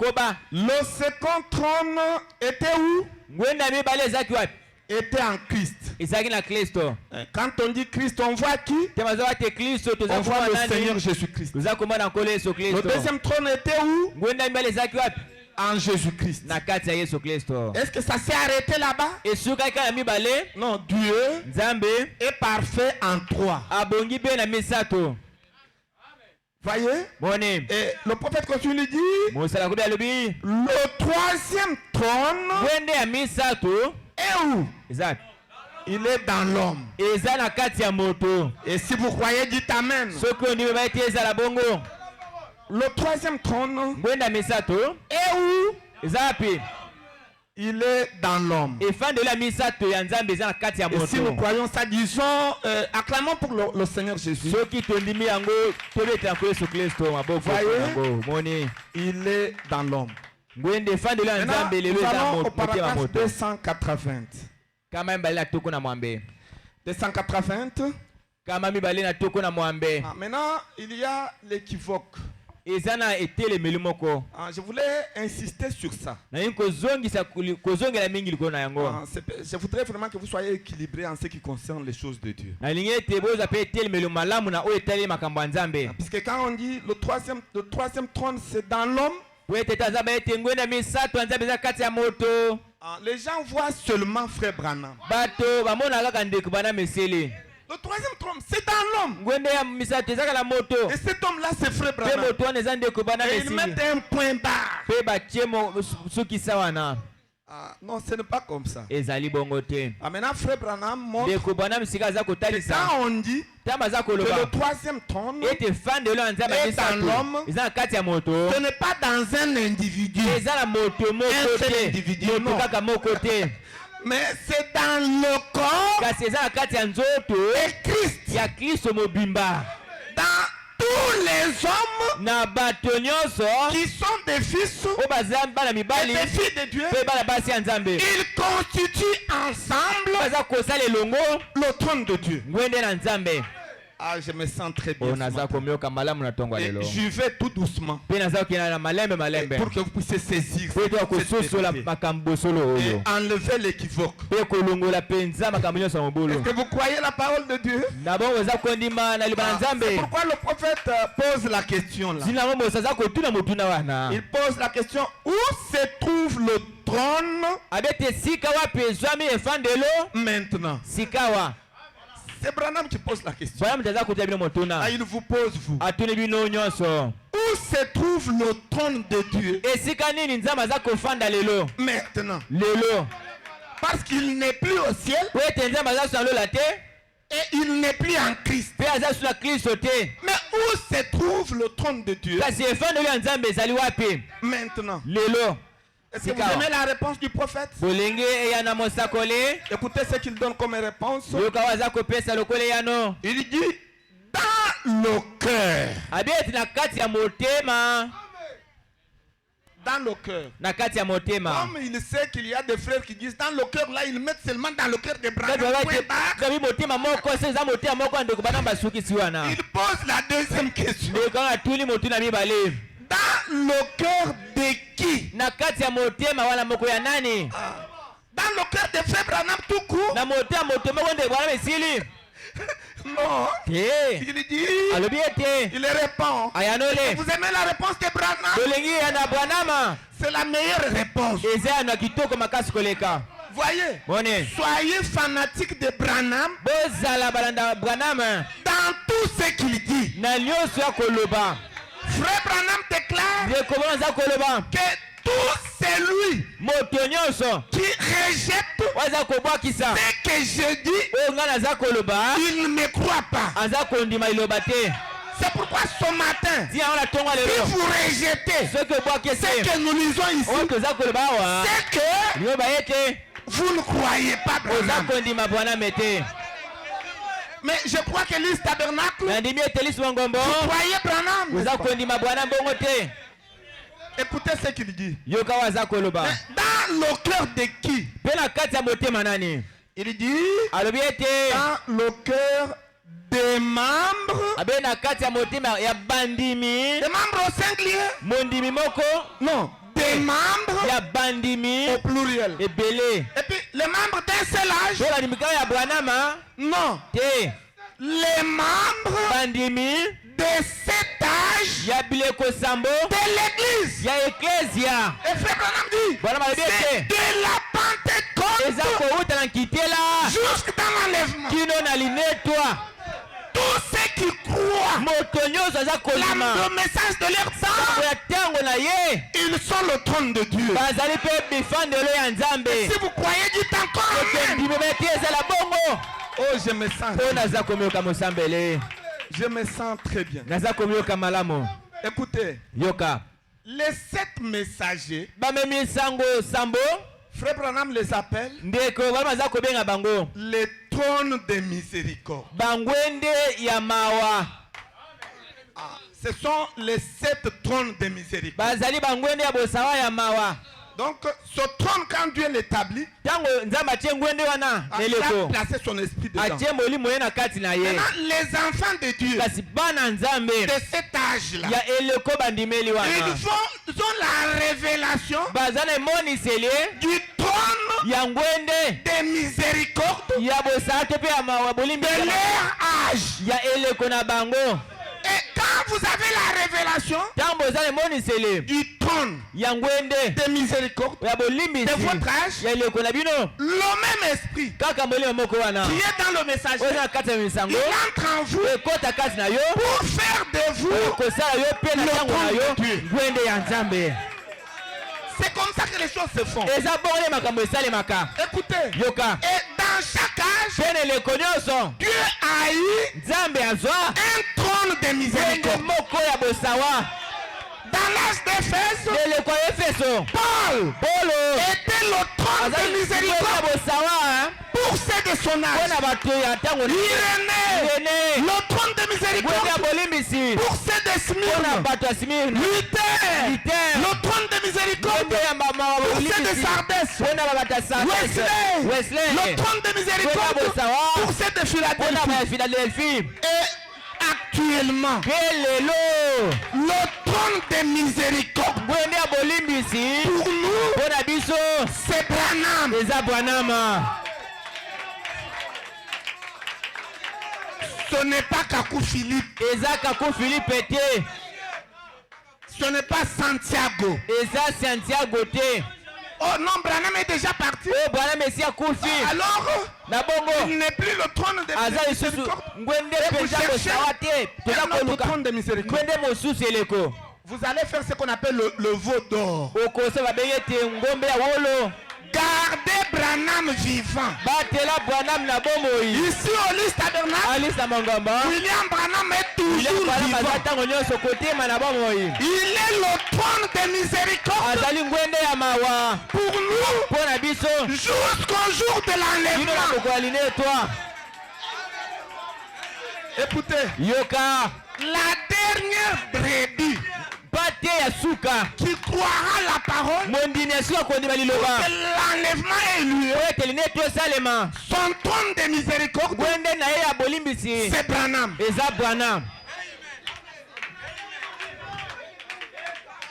trône était où? Était en Christ. Quand on dit Christ, on voit qui? On voit le Seigneur Jésus-Christ. Le deuxième trône était où? En Jésus-Christ. Est-ce que ça s'est arrêté là-bas? Non, Dieu est parfait en trois. Voyez? Et le prophète continue dit, le troisième trône est où? Il est dans l'homme. Et si vous croyez, dites Amen. Le troisième trône est où? Il est dans l'homme. Et si nous croyons ça, disons, acclamons pour le Seigneur Jésus. Voyez, il est dans l'homme. Maintenant, nous allons au paragraphe 280. 280. Maintenant, il y a l'équivoque. Je voulais insister sur ça. Je voudrais vraiment que vous soyez équilibrés en ce qui concerne les choses de Dieu. Puisque quand on dit le troisième trône, c'est dans l'homme, les gens voient seulement Frère Branham. Le troisième trône, c'est dans l'homme. Et cet homme-là, c'est Frère Branham. Et ils mettent un point barre. Non, ce n'est pas comme ça. Maintenant, Frère Branham montre que quand on dit que le troisième trône est dans l'homme, ce n'est pas dans un individu. Un seul individu, non. Mais c'est dans le corps et Christ. Dans tous les hommes qui sont des fils et des filles de Dieu, ils constituent ensemble le trône de Dieu. Ah, je me sens très bien. Et je vais tout doucement pour que vous puissiez saisir et enlever l'équivoque. Est-ce que vous croyez la parole de Dieu? C'est pourquoi le prophète pose la question là. Il pose la question: où se trouve le trône maintenant? C'est Branham qui pose la question. Il vous pose vous. Où se trouve le trône de Dieu maintenant? Parce qu'il n'est plus au ciel et il n'est plus en Christ. Mais où se trouve le trône de Dieu maintenant? Est-ce que vous aimez la réponse du prophète? Écoutez ce qu'il donne comme réponse. Il dit dans le cœur. Dans le cœur. Comme il sait qu'il y a des frères qui disent dans le cœur, là ils mettent seulement dans le cœur des bras. Il pose la deuxième question. Dans le cœur de qui? Dans le cœur de Frère Branham tout court. Non. te Il dit, alobi ete il répond. ayanole Vous aimez la réponse de Branham? tolengi ya na bwanama C'est la meilleure réponse. eza ya na kitoko makasi koleka Voyez, mone soyez fanatique de Branham bozala balanda bwanama dans tout ce qu'il dit. na nyonso ya koloba Frère Branham déclare ndeko aza koloba que tout celui moto nyonso qui rejette oyo aza kobwakisa ce que je dis, oyo ngai naza koloba il ne me croit pas. aza kondima liloba te C'est pourquoi ce matin, ti yango na ntongo si lelo vous rejetez soki obwakisi ce que nous lisons oyo ici, toza koloba awa c'est que liloba ye te vous ne croyez pas oza Branham. kondima bwaname te Mais je crois que l'Église tabernacle, nandimi ete lisu mongombo vous croyez Branham. n'est-ce oza pas? kondima bwana mbongo te Écoutez ce qu'il dit. yoka oyo aza koloba Mais dans le cœur de qui? mpe na kati ya motema nani Il dit alobi ete dans le cœur des membres. abe na kati ya motema ya bandimi Des membres au singulier? mondimi moko Non. Des membres ya bandimi au pluriel. ebele Et puis les membres d'un seul âge? mpe bandimi kaka ya bwanama Non. te Les membres bandimi de cet âge ya bileko sambo de l'église. ya eklesia Et frère Branham dit, bwana malobi c'est ete de la eza Pentecôte kowuta na nkitela jusque dans l'enlèvement. kino na linetwa Tous ceux qui croient moto nyonso aza kolima le message de leur temps, ya ntango na ye ils sont le trône de Dieu. bazali mpe bifandelo ya nzambe Si vous croyez, dites encore Amen. ndimi meti ezala bongo Oh, je me sens. mpo naza komiyoka mosambele Je me sens très bien. naza komiyoka malamu Écoutez, yoka les 7 messagers, bamemi sango sambo Frère Branham les appelle ndeko bana baza kobenga bango les trônes de miséricorde. bangwende ya mawa Ah, ce sont les 7 trônes de miséricorde. bazali bangwende ya bosawa ya mawa Donc, ce trône, quand Dieu l'établit, ntango nzambe atie ngwende wana il a eleko placé son esprit dedans. atie molimo ye na kati na ye Maintenant, les enfants de Dieu kasi bana nzambe de cet âge-là, ya eleko bandimeli wana ils ont la révélation baza na emoniseli du trône ya ngwende de miséricorde ya bosawa te mpe ya mawa bolimbi de leur âge. ya eleko na bango Et quand vous avez la révélation ntango boza na emoniseli du trône ya ngwende de miséricorde ya bolimbisi de votre âge, ya eleko na bino le même esprit kaka molimo moko wana qui est dans le messager, oza na kati ya misango il entre en vous ekota kati na yo pour faire de vous. kosala yo mpe na ntango na yo ngwende ya nzambe C'est comme ça que les choses se font. eza bongo nde makambo esalemaka Écoutez, yoka et dans chaque âge, mpe na eleko nyonso Dieu a eu nzambe azwa un trône de ngwende miséricorde. moko ya bosawa Dans l'âge d'Éphèse, na eleko ya efeso Paul polo était le trône azali de ngwende ya miséricorde bosawa pour ceux de son mpo âge. na bato ya ntango Irénée, irene le trône de ngwende ya miséricorde bolimbisi pour ceux de mpo na Smyrne. bato ya simirne Luther, Luther, le trône de miséricorde ngwende ya mawa pour ceux de bolimbisi Sardis. mpo na bato ya sardes Wesley, wesley le trône de miséricorde pour ceux de mpo na Philadelphie. baya philadelphie Et actuellement, mpe lelo le trône de miséricorde ngwende ya bolimbisi pour nous, mpo na biso c'est Branham. eza bwanama Ce n'est pas Kakou Philippe, eza kaku filipe te ce n'est pas Santiago. eza santiago te Oh non, Branham est déjà parti. oyo bwanama esi akufi Alors, na bongo il n'est plus le trône de aza lisusu miséricorde. ngwende Et vous mpenza cherchez bosawa te toza un autre koluka trône de miséricorde. ngwende mosusu eleko Vous allez faire ce qu'on appelle le veau d'or. okosa babengi ete ngombe ya wolo Gardez Branham vivant. batela bwanam na bomoi Ici au Lys Tabernacle, alisa mongomba William Branham est William toujours Branham aza vivant. ntango nyonso kotema na bomoi Il est le trône de miséricorde azali ngwende ya mawa pour nous mpo na biso jusqu'au jour de bino na l'enlèvement. mokolo ya linetwa Écoutez, yoka la dernière brebis bate ya suka qui croira la parole, mondimi ya suka kondima que liloba l'enlèvement ait lieu, po ete linetwa esalema son trône de miséricorde, ngwende na ye ya bolimbisi c'est Branham. eza bwana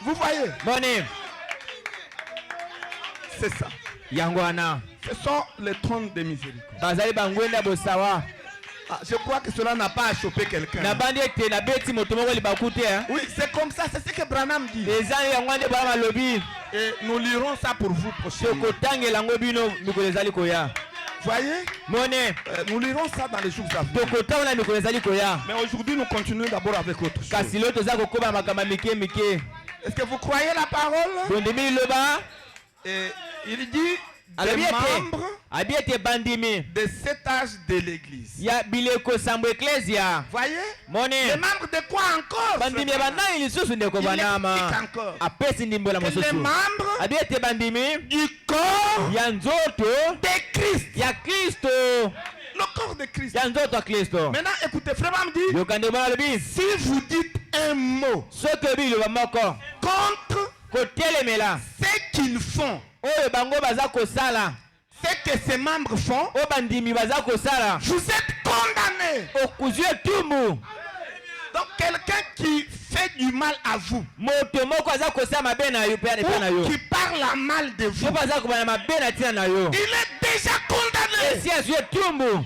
Vous voyez, boni c'est ça. yango wana Ce sont les trônes de miséricorde. bazali bangwende ya bosawa Ah, je crois que cela n'a pas chopé quelqu'un. Na bandi ete na beti moto moko libaku te. Oui, c'est comme ça, c'est ce que Branham dit. Eza yango nde bana malobi. Et nous lirons ça pour vous prochainement. Tokotangela ngo bino mikolo ezali koya. Voyez? Mone. Nous lirons ça dans les jours à venir. Tokotangela mikolo ezali koya. Mais aujourd'hui, nous continuons d'abord avec autre chose. Kasi lo toza kokoba makamba mike mike. Est-ce que vous croyez la parole? Bondimi loba. Et il dit des membres abiete bandimi de cet âge de l'église. ya bileko sambo ecclesia. Voyez? Mone. Les membres de quoi encore? Bandimi banani lisusu ndeko banama. Encore. Apesi ndimbola Les mosusu. membres Abiete bandimi du corps ya nzoto de Christ. ya Kristo. Le corps de Christ. Ya nzoto ya Kristo. Maintenant, écoutez, frère me dit, Yokande bana lobi. si vous dites un mot Soki biloba moko contre kotelemela ce qu'ils font, oyo bango baza kosala, ce que ces membres font, oyo bandimi baza kosala, vous êtes condamnés. okuzwi etumbu. Donc quelqu'un qui fait du mal à vous, Moto moko aza kosala mabe na yo pe na yo, ou qui parle mal de vous, so baza kobana mabe na tina na yo, il est déjà condamné. esi azwi etumbu.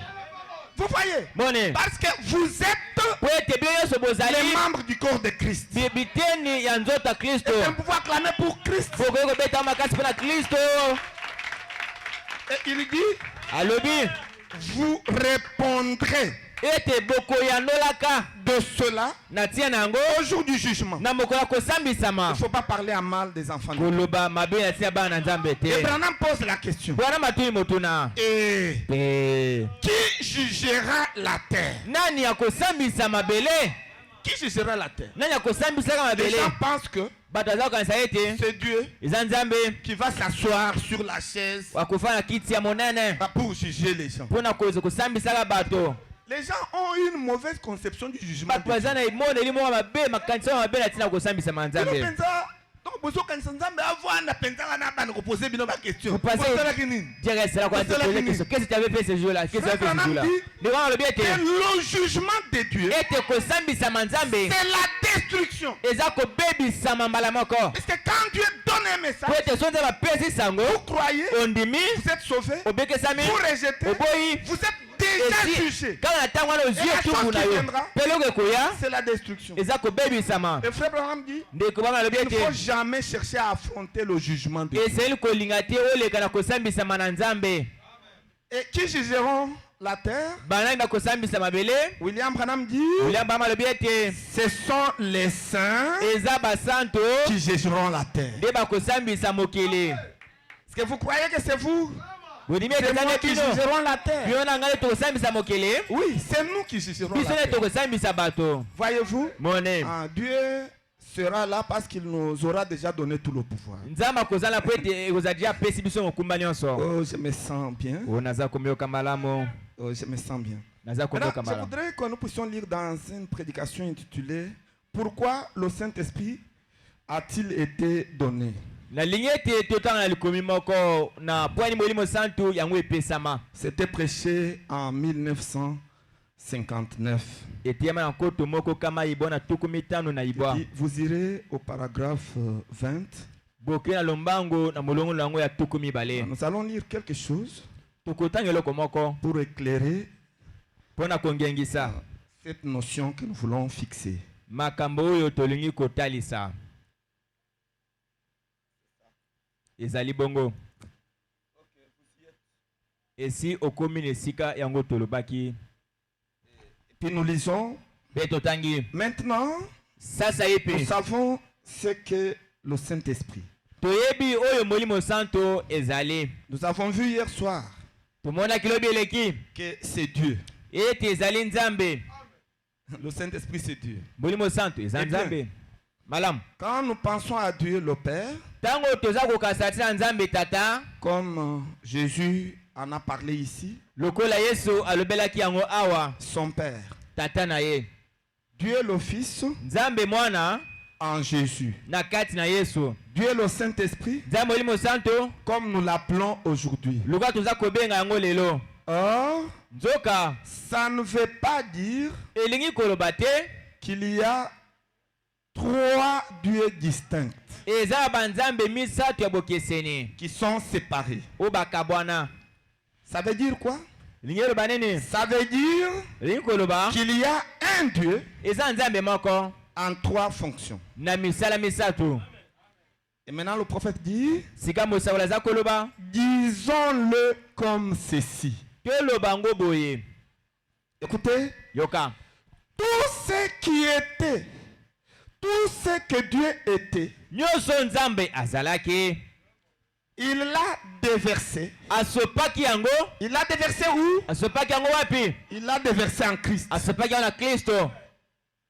Vous voyez? Mone Parce que vous êtes po ete bino nyonso les bozali membres du corps de Christ. biteni ya nzoto ya Kristo. Et vous pouvez clamer pour Christ. Bokoki kobeta makasi mpo na Kristo. Et il dit, Alobi vous répondrez ete bokoyanolaka de cela na tina na yango au jour du jugement. na mokolo ya Il kosambisama. ne faut pas parler à mal des enfants de Dieu. Koloba mabe na tina bana na Nzambe Et te. Branham pose la question. Bwana matuni motuna. Et Pe qui jugera la terre? nani akosambisa mabele? Qui jugera la terre? Nani akosambisaka Les mabele? gens pensent que Bato aza kokanisa ete c'est Dieu eza Nzambe qui va s'asseoir sur la chaise akofana na kiti ya monene pour juger les gens. mpona kosambisaka bato. Les gens ont une mauvaise conception du jugement. Bato baza na emoneli moko mabe makanisa mabe na ntina kosambisama Nzambe. Donc, vous avez Dieu sera quoi te poser question. Qu'est-ce que tu avais fait ce jour-là? Qu'est-ce que tu avais fait ce jour-là? le jugement de Dieu, Ete kosambisama Nzambe c'est la destruction. eza kobebisama mbala moko. Parce que quand Dieu donne un message, Po ete so Nzambe apesi sango vous croyez, ondimi vous êtes sauvés, obekesami vous rejetez, oboyi vous êtes déjà jugés. kaka na ntango wana ozwi etumbu na yo mpe eloko ekoya C'est la destruction. eza kobebisama. Et frère Branham dit, Ndeko bana alobi il ne faut ete jamais chercher à affronter le jugement de Dieu. eseli kolinga te oleka na kosambisama na Nzambe. Et qui jugeront la terre? Banani bakosambisa mabele? William Branham dit, William Branham alobi ete ce sont les saints eza basanto qui jugeront la terre. nde bakosambisa mokili. Est-ce que vous croyez que c'est vous? Bodimi ete C'est eza nous nde qui bino jugerons la terre. bino na ngai tokosambisa mokili? Oui, c'est nous qui jugerons la Biso nde terre. tokosambisa bato. Voyez-vous? Mone Dieu sera là parce qu'il nous aura déjà donné tout le pouvoir. Nzambe akozala po ete ekozala dia apesi biso mokumba nyonso. Oh, je me sens bien. O naza komioka malamu. Oh, je me sens bien. Naza komioka Maintenant, je malamu. voudrais que nous puissions lire dans une prédication intitulée Pourquoi le Saint-Esprit a-t-il été donné? Nalingi ete totanga na likomi moko na pwani molimo santu yango epesama. C'était prêché en 1959. Etiama na nkoto moko kama ibona tuku mitano na ibwa. Vous irez au paragraphe 20. Boke na lombango na molongo lango ya tuku mibale. Nous allons lire quelque chose Tokotanga eloko moko pour éclairer mpona kongengisa cette notion que nous voulons fixer. makambo oyo tolingi kotalisa. Ezali bongo. Esi okomi na esika yango tolobaki. Puis nous lisons. Pe totangi. Maintenant, Sasa yepe. nous savons ce qu'est le Saint-Esprit. Toyebi oyo molimo santo ezali. Nous avons vu hier soir Tomona kilobi eleki. que c'est Dieu. Ete ezali Nzambe. Le Saint-Esprit, c'est Dieu. Molimo santo ezali Nzambe. Malam. Quand nous pensons à Dieu le Père, Tango toza kokasa tina Nzambe tata. comme Jésus en a parlé ici, Lokola Yesu alobelaki yango awa. son Père, Tata na ye. Dieu le Fils Nzambe mwana en Jésus, na kati na Yesu. Dieu le Saint-Esprit, Nzambe molimo santo comme nous l'appelons aujourd'hui. lokola toza kobenga yango lelo. Or, Nzoka ça ne veut pas dire elingi koloba te qu'il y a 3 dieux distincts eza banzambe misato ya bokeseni qui sont séparés. o bakabwana. Ça veut dire quoi? Lingi oloba nini? Ça veut dire Lingi koloba qu'il y a un Dieu eza nzambe moko en 3 fonctions. na misala misato. Et maintenant le prophète dit, Sika mosaola za koloba disons-le comme ceci. toloba ngo boye. Écoutez, Yoka. tout ce qui était, tout ce que Dieu était, Nyonso nzambe azalaki il l'a déversé. asopaki yango. Il l'a déversé où? Asopaki yango wapi? Il l'a déversé en Christ. Asopaki yango na Kristo.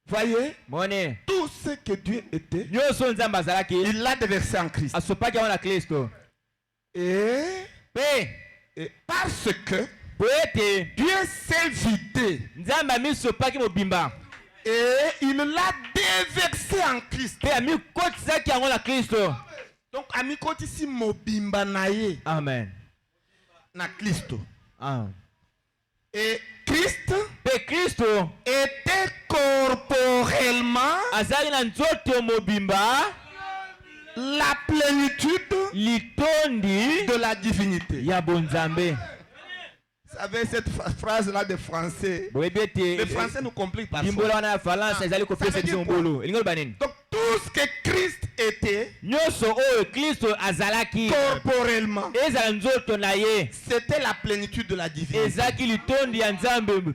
Voyez, Mone. tout ce que Dieu était, Nyonso nzambe azalaki il l'a déversé en Christ. asopaki yango na Kristo. Et parce que Po ete Dieu s'est vidé nzambe amisopaki mobimba et il l'a déversé en Christ. mpe amikotisaki yango na Kristo. Donc, amikoti si mobimba naye Amen. na Christo. Ah. Et Christ Mpe Kristo était corporellement azalaki na nzoto mobimba la plénitude litondi de la divinité. ya bonzambe. Vous savez cette phrase-là de français. Boyebi Les ete Français nous compliquent parfois. limbola wana ya falance ezali kopesa biso mbulu. Elingi oloba nini? Donc tout ce que Christ était Nyonso oyo Kristo azalaki corporellement, ezala nzoto na ye c'était la plénitude de la divinité. ezalaki litondi ya nzambe.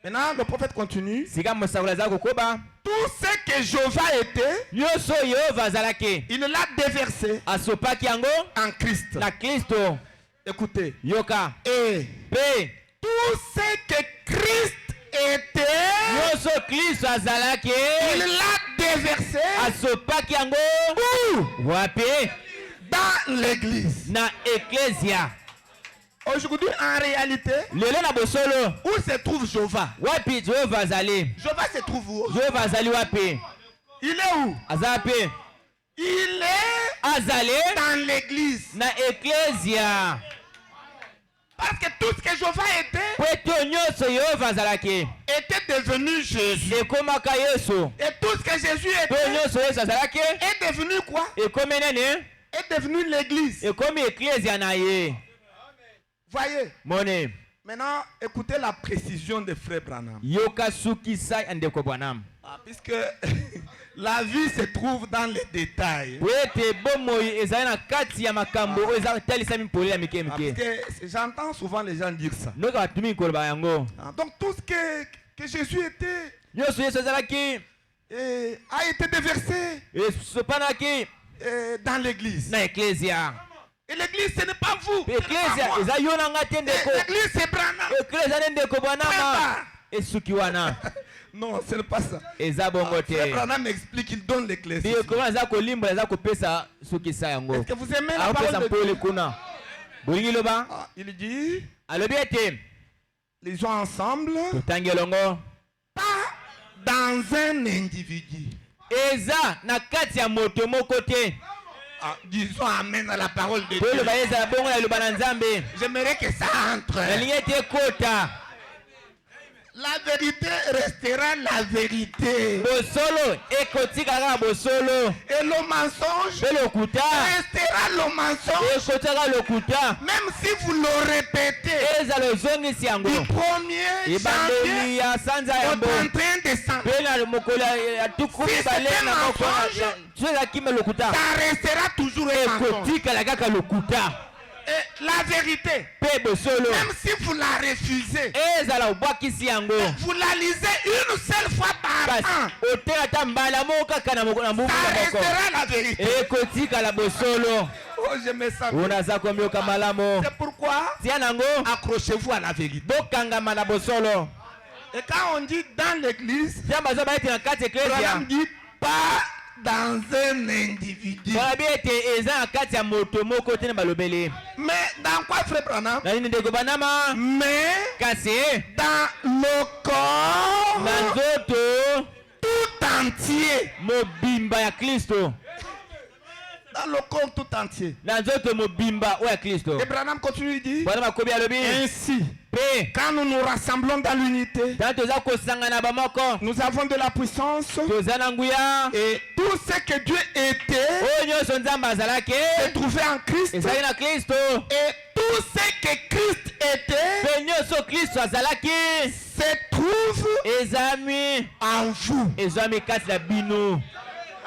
Maintenant, le prophète continue. Sika mosakola aza kokoba Tout ce que Jéhovah était, nyonso oyo Yehova azalaki il l'a déversé asopaki yango en Christ. na Kristo. Écoutez. Yoka. Et Mpe tout ce que Christ était, nyonso Kristo azalaki il l'a déversé asopaki yango wapi? dans l'église. Na eklesia. Aujourd'hui, en réalité, Lelo na bosolo où se trouve Jéhovah? wapi Jehova azali? Jéhovah se trouve où? Jehova azali wapi? Il est où? Aza wapi? Il est Azali dans l'église. na eklesia. Parce que tout ce que Jéhovah était, Po ete nyonso Yehova azalaki était devenu Jésus. ekomaka Yesu. Et tout ce que Jésus Po était, nyonso Yesu azalaki est devenu quoi? ekomi nini? Est devenu l'église. Ekomi eklesia na ye. Voyez. Mone. Maintenant, écoutez la précision de Frère Branham. Yoka sukisa ya ndeko Branham. Puisque la vie se trouve dans les détails. Po ete bomoi ezali na kati ya makambo oyo eza talisami mpoli ya mike Parce mike. que j'entends souvent les gens dire ça. Noka batumi koloba yango. Donc tout ce que Jésus était Nyonso Yesu azalaki a été déversé esopanaki dans l'église. na eklesia. Et l'église, ce n'est pas vous. Ce n'est pas Eklesia moi. eza yo na nga te ndeko. L'église, c'est Branham. Eklesia ne ndeko Branham. Esuki wana. Non, ce n'est pas ça. Eza bongo te. Frère Branham explique, il donne l'église. Biyo koma aza kolimba aza kopesa sukisa yango. Est-ce que vous aimez la Apesa parole de mpole Dieu? kuna. Bolingi loba. Il dit, Alobi ete les gens ensemble, totangi elongo. pas dans un individu. Eza na kati ya moto moko te. Disons amen à la parole de Dieu. Toloba eza bongo na loba na Nzambe. J'aimerais que ça entre. Nalingi ete kota. La vérité restera la vérité. Bosolo ekotika kaka bosolo. Et le mensonge Pe lokuta restera le mensonge. ekotika lokuta. Même si vous le répétez. Eza lozongisi yango. Du 1er Ebandeli janvier ya sanza ya au mbo. 31 décembre. Pe na mokolo ya tuku Si mibale c'est na un moko mensonge, ezalaki me lokuta. Ça restera toujours un mensonge. Ekotikala kaka lokuta. Et la vérité, Pe bosolo même si vous la refusez, ezala obwakisi yango. vous la lisez une seule fois par Kasi an, otela ta mbala moko kaka na mbumu ça moko. restera la vérité. Ekotikala bosolo. Oh, je me sens. Unaza komyoka malamo. C'est pourquoi Tia nango accrochez-vous à la vérité. bokangama na bosolo. Et quand on dit dans l'église, Tia bazo ba ete na kati eklesia. Branham dit pas dans un individu. Balabi ete eza na kati ya moto moko te na balobeli. Mais dans quoi, Frère Branham? Na nini ndeko Branham? Mais Kasi dans le corps na nzoto tout entier. mobimba ya Kristo. Dans le corps tout entier. Na nzoto mobimba oyo ya Kristo. Et Branham continue, il dit, Bwana makobi alobi. ainsi, Pe quand nous nous rassemblons dans l'unité, tana toza kosangana bamoko. nous avons de la puissance Toza na nguya. et tout ce que Dieu était Oyo nyonso Nzambe azalaki est trouvé en Christ ezali na Kristo. et tout ce que Christ était mpe nyonso kristo azalaki se trouve ezami en vous. ezwami kati na bino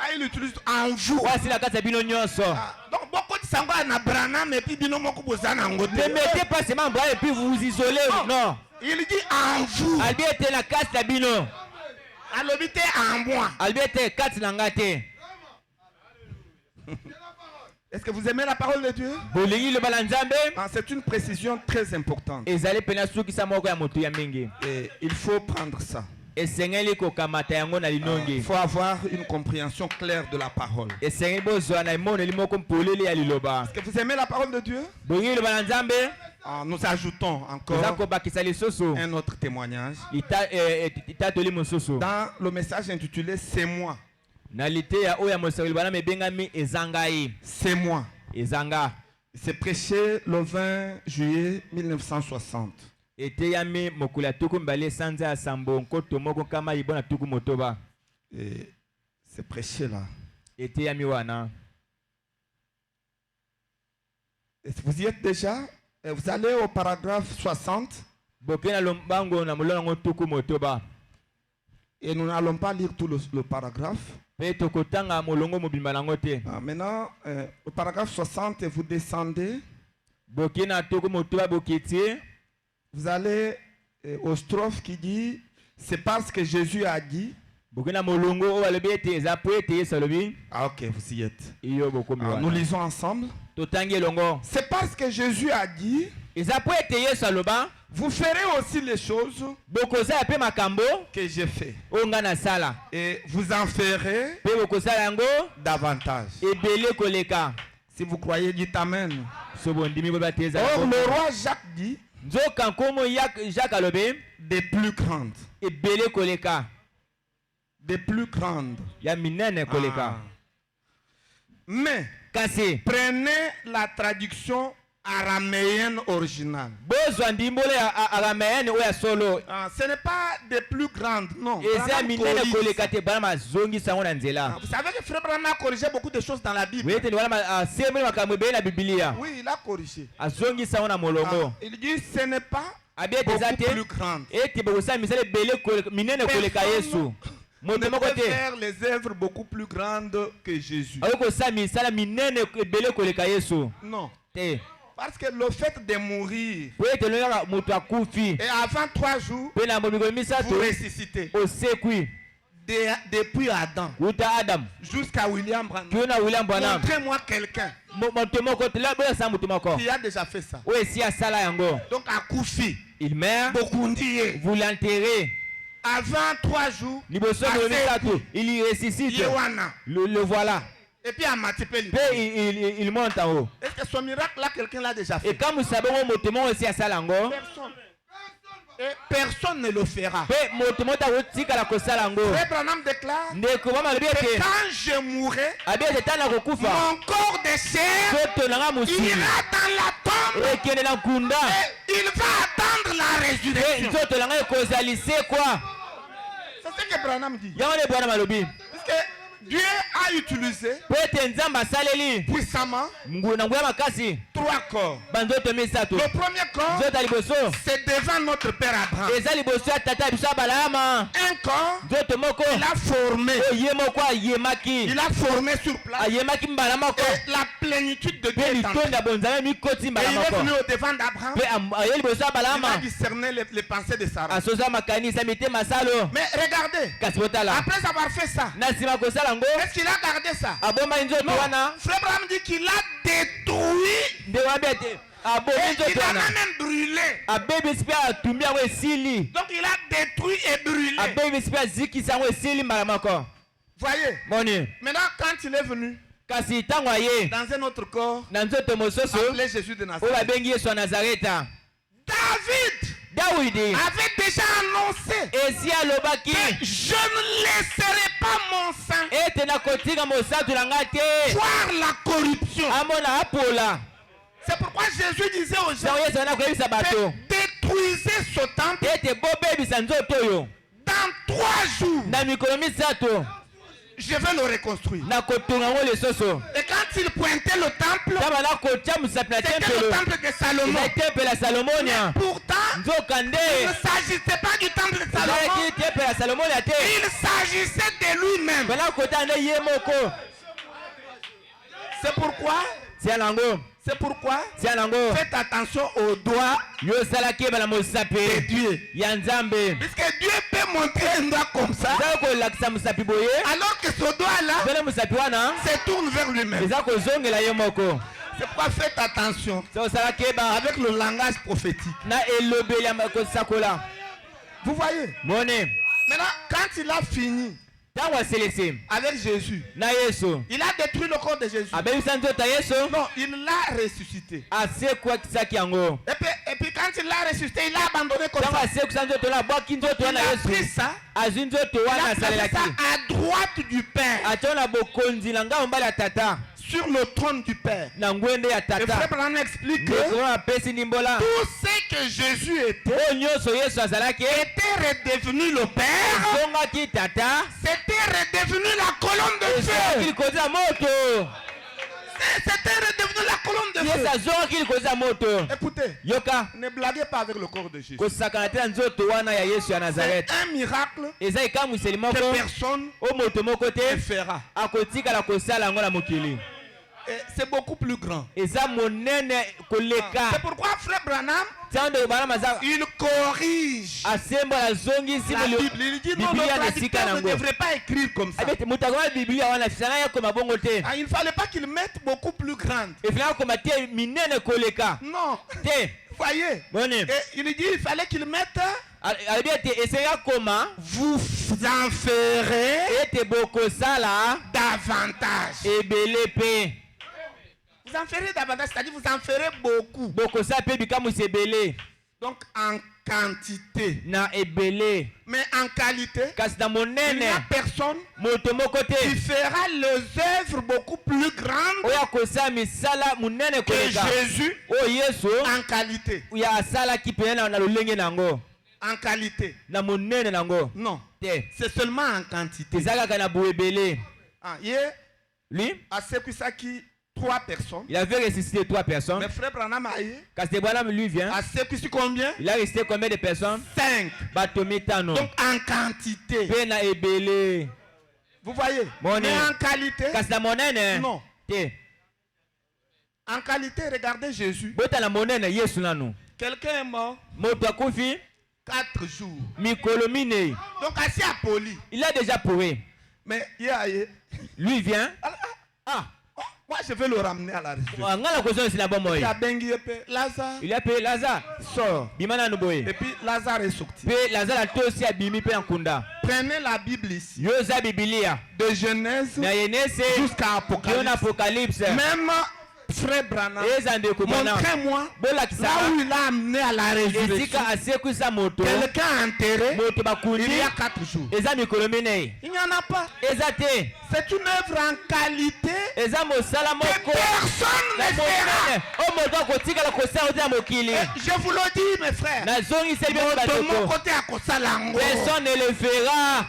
Ah, il utilise en vous. wasi na kati na bino nyonso. Ah, donc beaucoup de sango na Branham et puis bino moko bozana ngote. Ne mettez pas seulement bras et puis vous vous isolez. Non. Il dit en vous. Albi était na kati na bino. Alobite en moi. Albi était kati na nga te. Est-ce que vous aimez la parole de Dieu? Bolingi le balanzambe. Ah, c'est une précision très importante. Ezali pena suki sa moko ya moto ya mingi. Et il faut prendre ça. Esengeli kokamata yango na Il linongi. faut avoir une compréhension claire de la parole. Esengeli bozwa na imone limoko mpolele ya liloba. Est-ce que vous aimez la parole de Dieu? Bolingi le balanzambe. Ah, nous ajoutons encore Zako bakisa lisoso. un autre témoignage. Itatoli mososo. Dans le message intitulé C'est moi. Na lite ya oya mosakoli bana mebengami ezangai. C'est moi. Ezanga. C'est prêché le 20 juillet 1960. Eteyami mokula tuku mbale sanza ya sambo nkoto moko kama libona tuku motoba. Et c'est prêché là. Eteyami wana. Vous y êtes déjà? Vous allez au paragraphe 60. Bokena lombango na molongo tuku motoba. Et nous n'allons pas lire tout le paragraphe. Petokotanga molongo mobimba nango te. Ah, maintenant, au paragraphe 60, vous descendez. Bokena tuku motoba boketi. Vous allez au strophe qui dit c'est parce que Jésus a dit. Bokena molongo o balobi ete eza po ete Yesu alobi. Ah, ok, vous y êtes. Iyo bokomi wana. Nous lisons ensemble. Totangi elongo. C'est parce que Jésus a dit. Eza po ete Yesu aloba. Vous ferez aussi les choses Bokozala pe makambo que j'ai fait. o nga na sala. Et vous en ferez Pe bokozala yango davantage. ebele koleka. Si vous croyez, dites Amen. Sobondimi boba teza. Or, le roi Jacques dit Nzoka nkomo Jacques alobi des plus grandes. ebele koleka. Des plus grandes. Ya minene koleka. Mais Kasi prenez la traduction araméenne originale. bozwa ndimbolo ya araméenne oya solo. Ce n'est pas des plus grandes, non. Eza minene koleka te bana mazongisa yango na nzela. Vous savez que Frère Branham a corrigé beaucoup de choses dans la Bible. Wete ni wana sembele makambo ebele na Biblia. Oui, il a corrigé. Azongisa yango na molongo. Il dit ce n'est pas Abie beaucoup teza te plus grande. ete bokosala misala ebele minene koleka Yesu. On Moto ne moko peut te faire les œuvres beaucoup plus grandes que Jésus. ayokosala misala minene ebele koleka Yesu Non. te. Parce que le fait de mourir Po ete longa moto akufi et avant 3 jours, mpe na mobiko vous misato ressuscitez. osekwi Depuis Adam uta Adam jusqu'à William Branham. kio na William Branham. Montrez-moi quelqu'un Moto moko te la boya sa moto moko qui a déjà fait ça. oyo esi asala yango. Donc à Koufi, Il meurt, Bokundiye, vous l'enterrez. avant 3 jours, Liboso de misato il y ressuscite. Yewana. Le voilà. Et puis à Matipeli. Pe il monte en haut. Est-ce que ce miracle-là, quelqu'un l'a déjà Et fait? quand vous savez moto moko esi asala yango, Personne. Et personne ne le fera. pe moto moko akotikala kosala yango. Frère Branham déclare Ndeko mama lobi que ete quand je mourrai, abi ete tana kokufa mon corps de chair soto nanga mosili ira dans la tombe ekende na nkunda et il va attendre la pe résurrection. nzoto nanga ekozala lisekwa. C'est ce que Branham dit. Yango nde bwana malobi Parce que Dieu a utilisé po ete nzambe asaleli puissamment na nguya makasi 3 corps. banzoto misato. Le premier corps, Nzoto ya liboso c'est devant notre Père Abraham. eza liboso ya tata ya biso ya Balama. Un corps, Nzoto moko il a formé. oyo ye moko ayemaki Il a formé sur place. ayemaki mbala moko Et la plénitude de Dieu pe est en litondi ya bonzambe mikoti Et mbala il est moko venu au devant d'Abraham. pe aye liboso ya Il a Balama discerné les pensées de Sarah. asoza makanisa mitema salo. Mais regardez, Kasi botala après avoir fait ça, na nsima kosala yango est-ce qu'il a gardé ça? abombai nzoto Non. wana Frère Abraham dit qu'il a détruit nde wabi ete abomi et il nzoto a wana même brûlé. abebisi mpe atumbi yango esili Donc il a détruit et brûlé. abebisi mpe azikisi yango esili mbala moko. Voyez, Moni maintenant quand il est venu kasi ntango aye dans un autre corps, na nzoto mosusu appelé Jésus de oyo Nazareth, babengi Yesu ya Nazareta, David Dawidi avait déjà annoncé esi alobaki que je ne laisserai pas mon sang ete nakotika mosantu na ngai te voir la corruption. amona apola. C'est pourquoi Jésus disait aux gens, Ntango Yesu ana koyebisa bato détruisez ce temple ete bobebisa nzoto oyo dans 3 jours. na mikolo misato Je vais le reconstruire. nakotonga yango lisusu. Et quand il pointait le temple, c'était le temple de Salomon. Mais pourtant, il ne s'agissait pas du temple de Salomon. Il s'agissait de lui-même. C'est pourquoi faites attention aux doigts de Dieu. Puisque Dieu peut montrer un doigt comme ça, alors que ce doigt-là se tourne vers lui-même. C'est pourquoi faites attention avec le langage prophétique. Vous voyez? Maintenant, quand il a fini avec Jésus, il a détruit le corps de Jésus. Non, il l'a ressuscité. Et puis quand il l'a ressuscité, il l'a abandonné comme ça. Il a pris ça, il a placé ça à droite du Père, sur le trône du Père. Et frère Branham explique que tout ce que Jésus était redevenu le Père, c'était redevenu la colonne de feu. C'était redevenu la colonne de feu. Écoutez, ne blaguez pas avec le corps de Jésus. C'est un miracle que personne ne fera. Et c'est beaucoup plus grand. C'est pourquoi frère Branham, il corrige la Bible. Il dit non, le traducteur ne devrait pas écrire comme ça. Il ne fallait pas qu'il mette beaucoup plus grande. Non. Voyez. Et il dit il fallait qu'il mette vous en ferez davantage. Vous en ferez davantage, c'est-à-dire vous en ferez beaucoup. Donc en quantité. Mais en qualité, il n'y a personne qui fera les œuvres beaucoup plus grandes que Jésus en qualité. En qualité. Non. C'est seulement en quantité. Hier, à Sekusaki, 3 personnes. Il avait ressuscité 3 personnes. Mais frère Branham a eu. Quand Branham lui vient. À Sekusaki combien? Il a resté combien de personnes? 5. Donc en quantité. Vous voyez? Mais en qualité. Non. En qualité, regardez Jésus. Quelqu'un est mort. 4 jours. Donc assis à Poli. Il a déjà pourri. Mais lui vient. Moi je vais le ramener à la région. Il a bengi Lazare. Il a payé Lazare. Sort. Et puis Lazare est sorti. Prenez la Bible ici. De Genèse jusqu'à Apocalypse. Même frère Branham, montrez-moi là où il a amené à la résurrection quelqu'un enterré il y a 4 jours. Il n'y en a pas. C'est une œuvre en qualité que personne ne fera. Je vous le dis mes frères, de mon côté à Kosalango, personne ne le fera.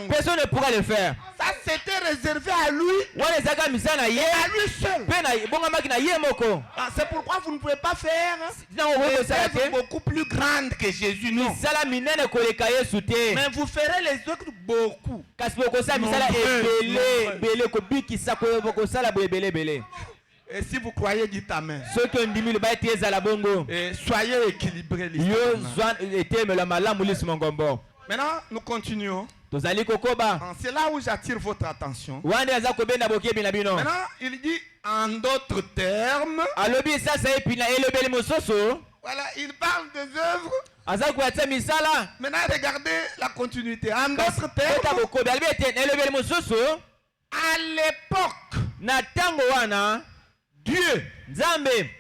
Personne ne pourra le faire. Ça c'était réservé à lui et à lui seul. C'est pourquoi vous ne pouvez pas faire des œuvres beaucoup plus grandes que Jésus. Non. Mais vous ferez les autres beaucoup. Et si vous croyez, dites Amen. Et soyez équilibrés. Maintenant, nous continuons. C'est là où j'attire votre attention. Maintenant, il dit en d'autres termes. Voilà, il parle des œuvres. Maintenant, regardez la continuité. En d'autres termes, à l'époque, Dieu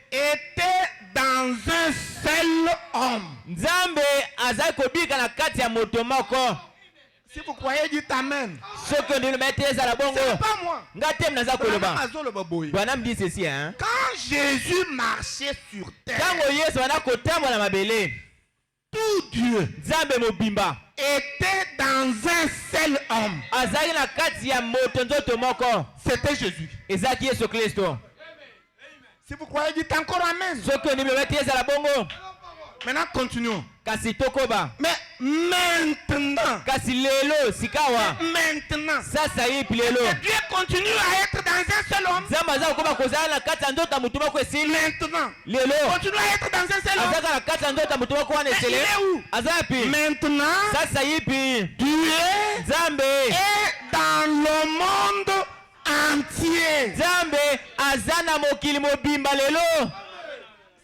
était dans un seul homme. Si vous croyez, dites Amen. C'est pas moi. Branham dit ceci, hein? Quand Jésus marchait sur terre, tout Dieu était dans un seul homme. azali na kati ya moto nzoto moko C'était Jésus. ezalaki Yesu Kristo. Si vous croyez, dites encore Amen. Soki ondimi beti ezala bongo. Maintenant, continuons. Kasi tokoba. Mais maintenant, Kasi lelo sikawa. maintenant, Sasa hipi lelo. Dieu continue à être dans un seul homme. Nzambe aza kokoba kozala na kati ya nzoto ya motu moko esili. Maintenant, Lelo continue à être dans un seul homme. azaka na kati ya nzoto ya motu moko wana Mais il esili. est où? Aza yapi? Maintenant, Sasa hipi Dieu Nzambe est dans le monde entier. Nzambe aza na mokili mobimba lelo.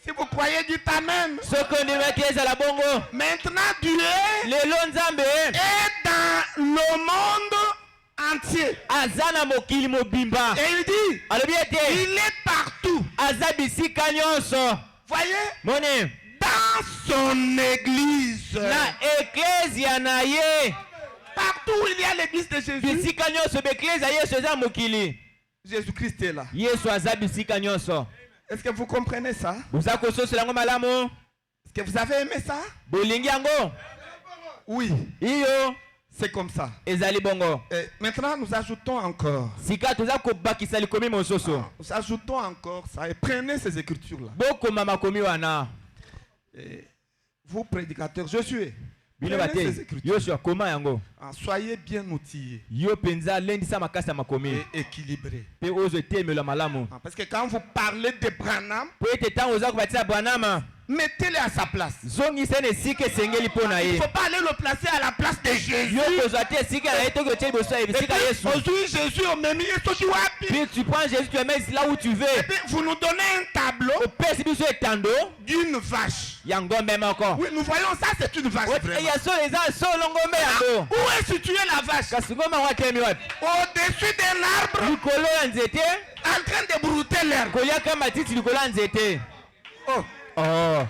Si vous croyez, dites Amen. Soki ondimi beti ezala bongo. Maintenant, Dieu Lelo Nzambe est dans le monde entier. aza na mokili mobimba. Et il dit, Alobi ete il est partout. aza bisika nyonso. Voyez, Moni dans son église. na eklezia na ye. Partout où il y a l'église de Jésus, Bisika nyonso beklezia Yesu eza mokili. Jésus-Christ est là. Yesu aza bisika nyonso. Est-ce que vous comprenez ça? Boza kososela yango malamu. Est-ce que vous avez aimé ça? Bolingi yango. Oui, Iyo c'est comme ça. ezali bongo. Et maintenant, nous ajoutons encore. Sika toza kobakisa likomi mosusu. Nous ajoutons encore ça. Et prenez ces écritures-là. Bokoma makomi wana. Et vous, prédicateurs, Josué, Bino prenez ces bate. écritures. Yoshua koma yango. Soyez bien outillés Yo penza lendisa makasa makomi. et équilibrés. Pe ozo temela malamu. Parce que quand vous parlez de Branham, Po ete tango oza kobatisa Branham. mettez-le à sa place. Zongisa na esika esengeli mpo na Il ne ye. faut pas aller le placer à la place de Jésus. Yo kozwa te esika na ye toki otie liboso ya Et bisika puis, Yesu. aujourd'hui, Jésus, on m'a mis Yesu wapi. Puis tu prends Jésus, tu le mets là où tu veux. Et puis, vous nous donnez un tableau Opesi biso etando d'une vache. ya ngombe moko. Oui, nous voyons ça, c'est une vache. Vraiment. Ya so eza solo ngombe yango. Où est située la vache? Kasi ngombe yango atelemi wapi? Au-dessus d'un arbre, Likolo ya nzete, en train de brouter l'herbe. koliaka matiti likolo ya nzete. Oh, Oh.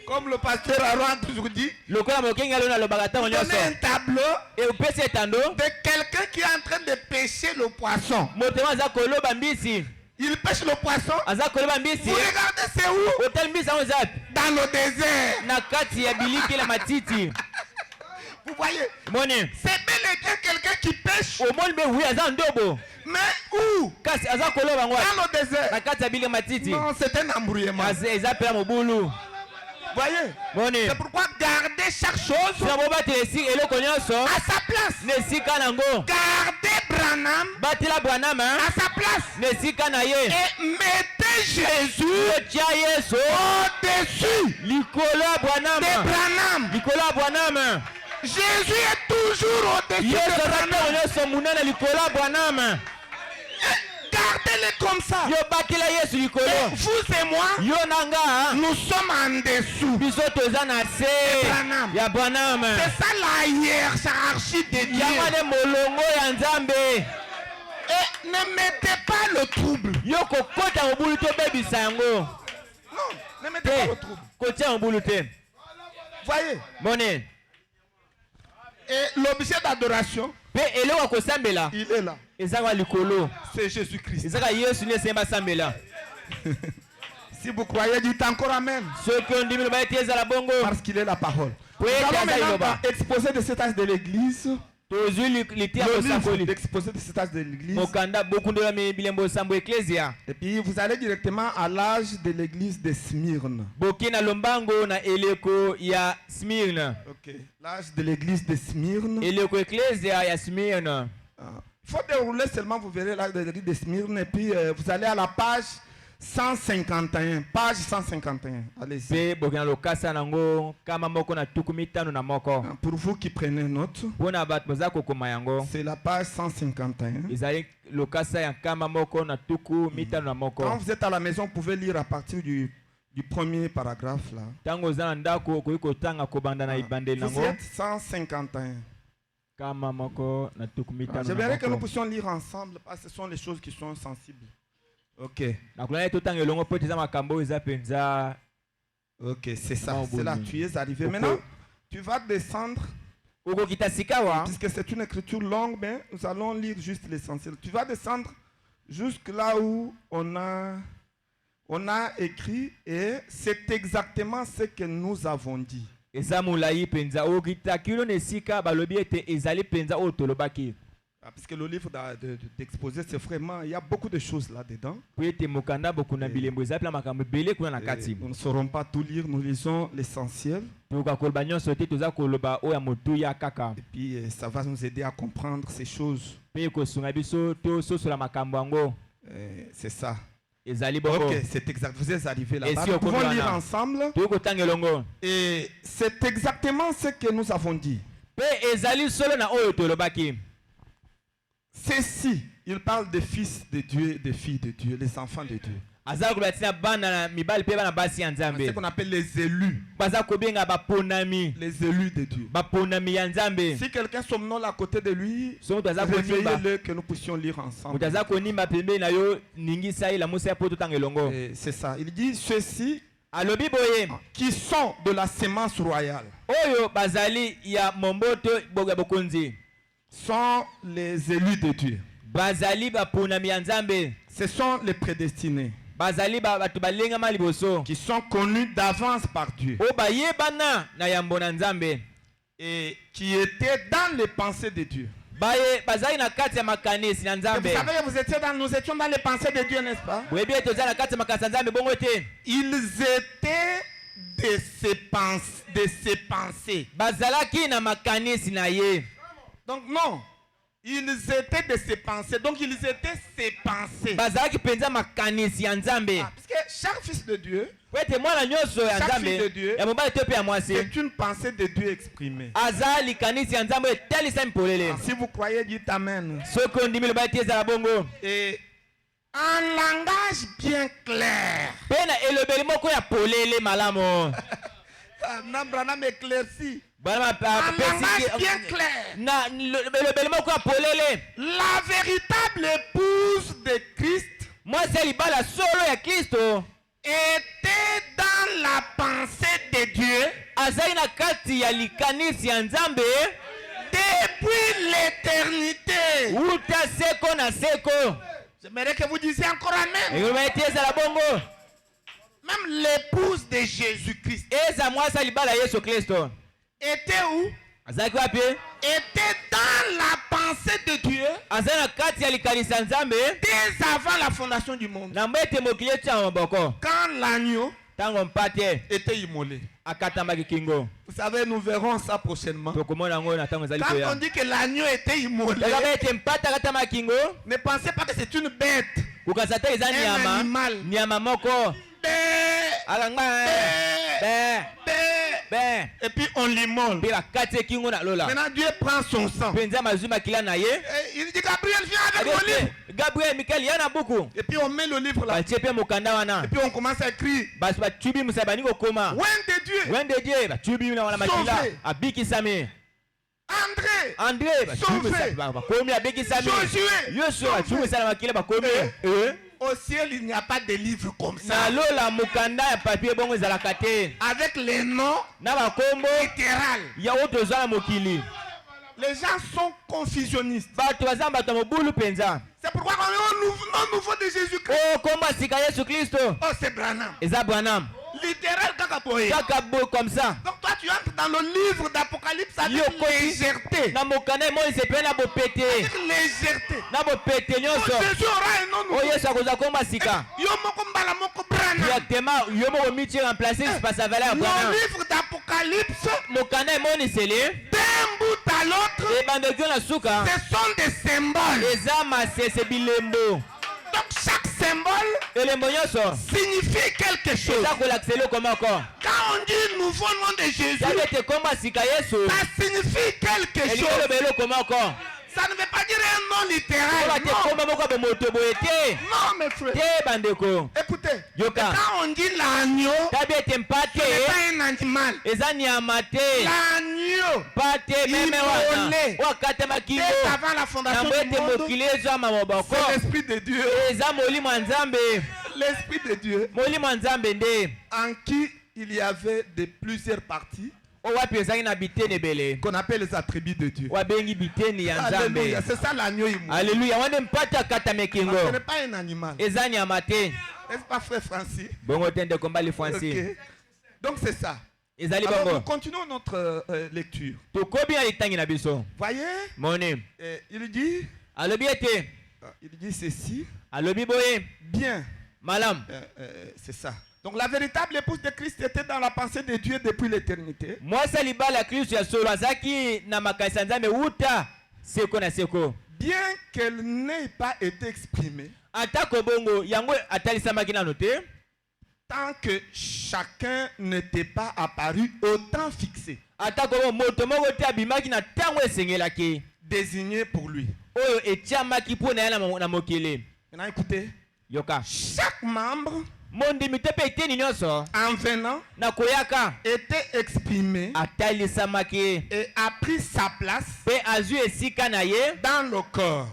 comme le pasteur Aaron a toujours dit, Lokola mokengi alona alobaka ntango nyonso. donnez un tableau E opesi etando, de quelqu'un qui est en train de pêcher le poisson. moto mo aza koloba mbisi. Il pêche le poisson. Aza koloba mbisi. Vous regardez, c'est où? Otali mbisi yango eza wapi? Dans le désert. Na kati ya biliki la matiti. Vous voyez, Moni. c'est bel et bien quelqu'un qui pêche. Omoni be wi aza ndobo. Mais où? Kasi aza koloba yango wapi? Dans le désert. Na kati ya biliki ya matiti. Non, c'est un embrouillement. Eza pela mobulu. Voyez? Moni. C'est pourquoi garder chaque chose Sina bo batela esika eloko nyonso à sa place. na esika nango. Gardez Branham Batela Branham à sa place. na esika na ye. Et mettez Jésus Otia Yesu au-dessus likolo ya de Branham. Branham. Likolo ya Branham. Jésus est toujours au-dessus Yesu de aza Branham. ntango nyonso munene likolo ya Branham. Gardez-le comme ça. Yo batela Yesu likolo. Et vous et moi, Yo nanga nous sommes en dessous. biso toza na se Branham. ya Branham. C'est ça la hiérarchie de Dieu. Yango ne molongo ya Nzambe. Et ne mettez pas le trouble. Yo kokota mobulu tobebisa yango. Non, ne mettez pas le Te trouble. kotia mobulu te. Voyez. Moni. Et l'objet d'adoration, Pe eloko ya kosambela il est là. ezaka likolo. C'est Jésus-Christ. Ezaka Yesu nde esemba sambela. Si vous croyez, dites encore Amen. Soki ondimi loba ete ezala bongo. Parce qu'il est la parole. Nous Oui, allons Kaza maintenant Iloba. exposer de cet âge de l'église. Tozwi litia Le livre bosamboli. d'exposé de cet âge de l'église. Mokanda bokundola bilembo bosambo eklezia. Et puis vous allez directement à l'âge de l'église de Smyrne. Bokina lombango na eleko ya Smyrne. Ok. L'âge de l'église de Smyrne. Eleko eklezia ya Smyrne. Il faut dérouler seulement, vous verrez l'âge de l'église de Smyrne. Et puis vous allez à la page 151. Page 151. Allez-y. Pe bokina lokasa nango kama moko na tuku mitano na moko. Pour vous qui prenez note, Pona bato boza kokoma yango. c'est la page 151. Ezali lokasa ya kama moko na tuku mitano na moko. Quand vous êtes à la maison, vous pouvez lire à partir du premier paragraphe là. Tango oza na ndako okoki kotanga kobanda na ibandeli Vous nango. êtes 151. Kama moko na tuku mitano na J'aimerais que nous moko. puissions lire ensemble parce que ce sont les choses qui sont sensibles. Ok. Nakolani totanga elongo po teza makambo eza penza. Ok, c'est ça. Bon, C'est là, bon. tu es arrivé. Ok. Maintenant, tu vas descendre, Okokita sikawa. puisque c'est une écriture longue, mais nous allons lire juste l'essentiel. Tu vas descendre jusque là où on a écrit, et c'est exactement ce que nous avons dit. eza mulayi penza okita kilo nesika balobi ete ezali penza oyo tolobaki. Parce que le livre d'exposé, c'est vraiment, il y a beaucoup de choses là-dedans. Po ete mokanda bokuna bilembo eza pela makambo ebele kuna na kati. Nous ne saurons pas tout lire, nous lisons l'essentiel. Toka koloba nyonso te toza koloba oyo ya motuya kaka. Et puis ça va nous aider à comprendre ces choses. Pe kosunga biso to sosola makambo yango. C'est ça. Ezali bongo. Ok, c'est exact. Vous êtes arrivés là-bas. Si nous pouvons lire ensemble. Et c'est exactement ce que nous avons dit. Pe ezali solo na oyo tolobaki. Ceci, il parle des fils de Dieu, des filles de Dieu, les enfants de Dieu. C'est ce qu'on appelle les élus. Les élus de Dieu. Si quelqu'un somnole à côté de lui, réveillez-le que nous puissions lire ensemble. C'est ça. Il dit ceci qui sont de la sémence royale. Sont les élus de Dieu. Ce sont les prédestinés qui sont connus d'avance par Dieu et qui étaient dans les pensées de Dieu. Vous savez, nous étions dans les pensées de Dieu, n'est-ce pas? Ils étaient de ses pensées. Donc non, ils étaient de ses pensées. Donc ils étaient ses pensées. Parce que chaque fils de Dieu, chaque fils de Dieu, c'est une pensée de Dieu exprimée. Si vous croyez, dites Amen. Et en langage bien clair. Branham éclairci. Un langage bien clair. La véritable épouse de Christ était dans la pensée de Dieu depuis l'éternité. J'aimerais que vous disiez encore Amen. Même l'épouse de Jésus-Christ était où? Était dans la pensée de Dieu dès avant la fondation du monde. Quand l'agneau était immolé. Vous savez, nous verrons ça prochainement. Quand on dit que l'agneau était immolé, ne pensez pas que c'est une bête, un animal. Et puis on l'immole. Maintenant Dieu prend son sang. Il dit Gabriel, viens avec mon livre. Et puis on met le livre là. Et puis on commence à écrire. Sauvé. André. Sauvé. Josué. Au ciel, il n'y a pas de livre comme ça. Avec les noms littéraux. Les gens sont confusionnistes. C'est pourquoi on est au nouveau de Jésus-Christ. Oh, c'est Branham. Littéral comme ça. Donc toi tu entres dans le livre d'Apocalypse avec légèreté. Avec légèreté. Donc Jésus aura un nom nouveau. Le livre d'Apocalypse, d'un bout à l'autre, ce sont des symboles. Donc chaque symbole signifie quelque chose. Quand on dit nouveau nom de Jésus, ça signifie quelque chose. Ça ne veut pas dire un nom littéral. Non, mes frères. Écoutez, quand on dit l'agneau, ce n'est pas un animal. L'agneau immolé dès avant la fondation du monde, c'est l'Esprit de Dieu. L'Esprit de Dieu en qui il y avait de plusieurs parties qu'on appelle les attributs de Dieu. Alléluia, c'est ça l'agneau immolé. Ce n'est pas un animal. N'est-ce pas, frère Francis? Okay. Donc c'est ça. Alors nous continuons notre lecture. Voyez, il dit ceci. Bien. C'est ça. Donc la véritable épouse de Christ était dans la pensée de Dieu depuis l'éternité. Bien qu'elle n'ait pas été exprimée, tant que chacun n'était pas apparu au temps fixé, désigné pour lui. Maintenant écoutez, chaque membre en venant était exprimé et a pris sa place dans le corre.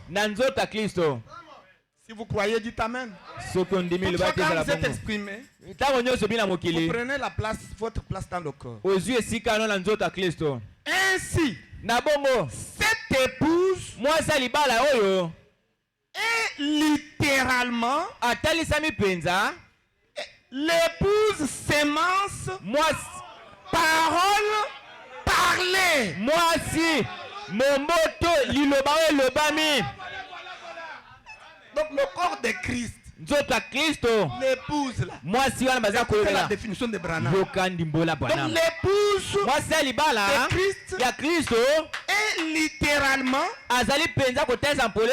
Si vous croyez, dites Amen. Quand vous êtes exprimé, vous prenez la place, votre place dans le corps. Ainsi, cette épouse est littéralement l'épouse sémence, parole parlée. Donc le corps de Christ, l'épouse là, c'est la définition de Branham. Donc l'épouse de Christ est littéralement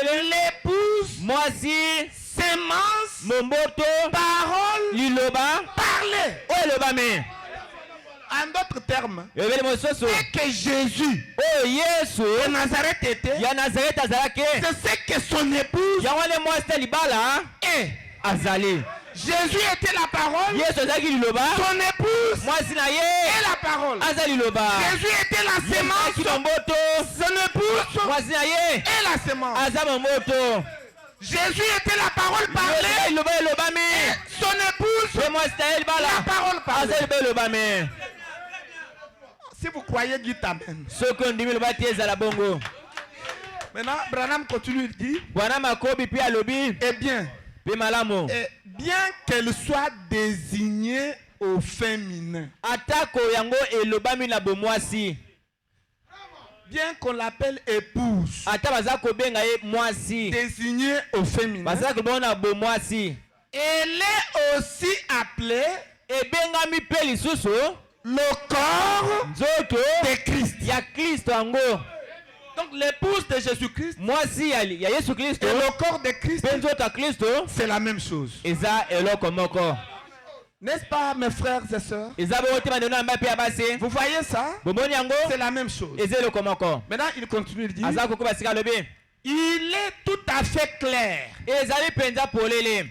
l'épouse sémence, parole parlée. En d'autres termes, c'est que Jésus de Nazareth était, c'est ce que son épouse est. Jésus était la parole, son épouse est la parole. Jésus était la sémence, son épouse est la sémence. Jésus était la parole parlée, son épouse la parole parlée. Si vous croyez, dites Amen. Maintenant, Branham continue, il dit, eh bien, bien qu'elle soit désignée au féminin, bien qu'on l'appelle épouse, désignée au féminin, elle est aussi appelée le corps de Christ. Donc l'épouse de Jésus-Christ et le corps de Christ, c'est la même chose. N'est-ce pas, mes frères et sœurs? Vous voyez ça? C'est la même chose. Maintenant, il continue, il dit, il est tout à fait clair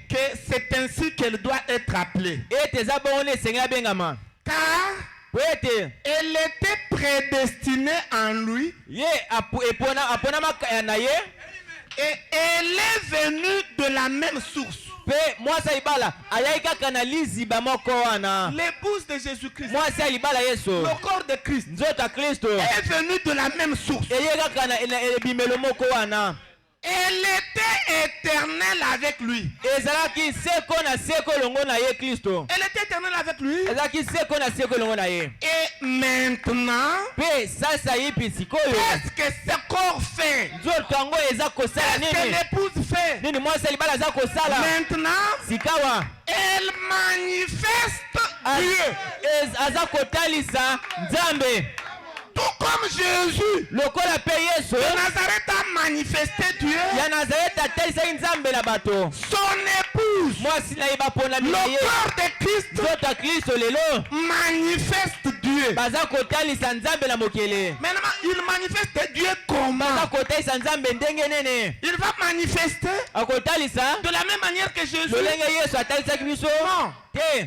que c'est ainsi qu'elle doit être appelée. Car elle était prédestinée en lui et elle est venue de la même source. L'épouse de Jésus-Christ, le corps de Christ, est venu de la même source. Elle était éternelle avec lui. Elle était éternelle avec lui. Et maintenant, qu'est-ce que ce corps fait? Qu'est-ce que l'épouse fait? Maintenant, elle manifeste Dieu. Tout comme Jésus de Nazareth a manifesté Dieu, son épouse, le corps de Christ, manifeste Dieu. Maintenant, il manifeste Dieu comment? Il va manifester de la même manière que Jésus. Non.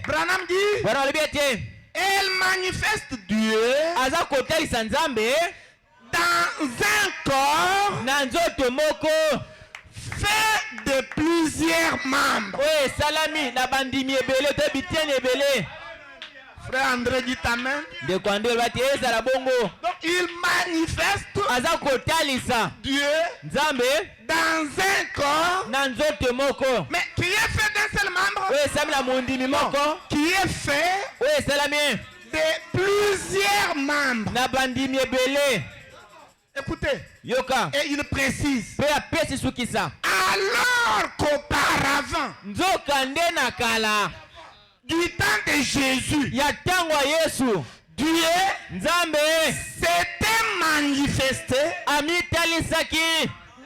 Branham dit, elle manifeste Dieu dans un corps fait de plusieurs membres. Frère André dit Amen. Donc il manifeste Dieu dans un corps, mais qui est fait d'un seul membre, qui est fait de plusieurs membres. Écoutez. Yoka. Et il précise. Alors qu'auparavant, du temps de Jésus, Dieu s'était manifesté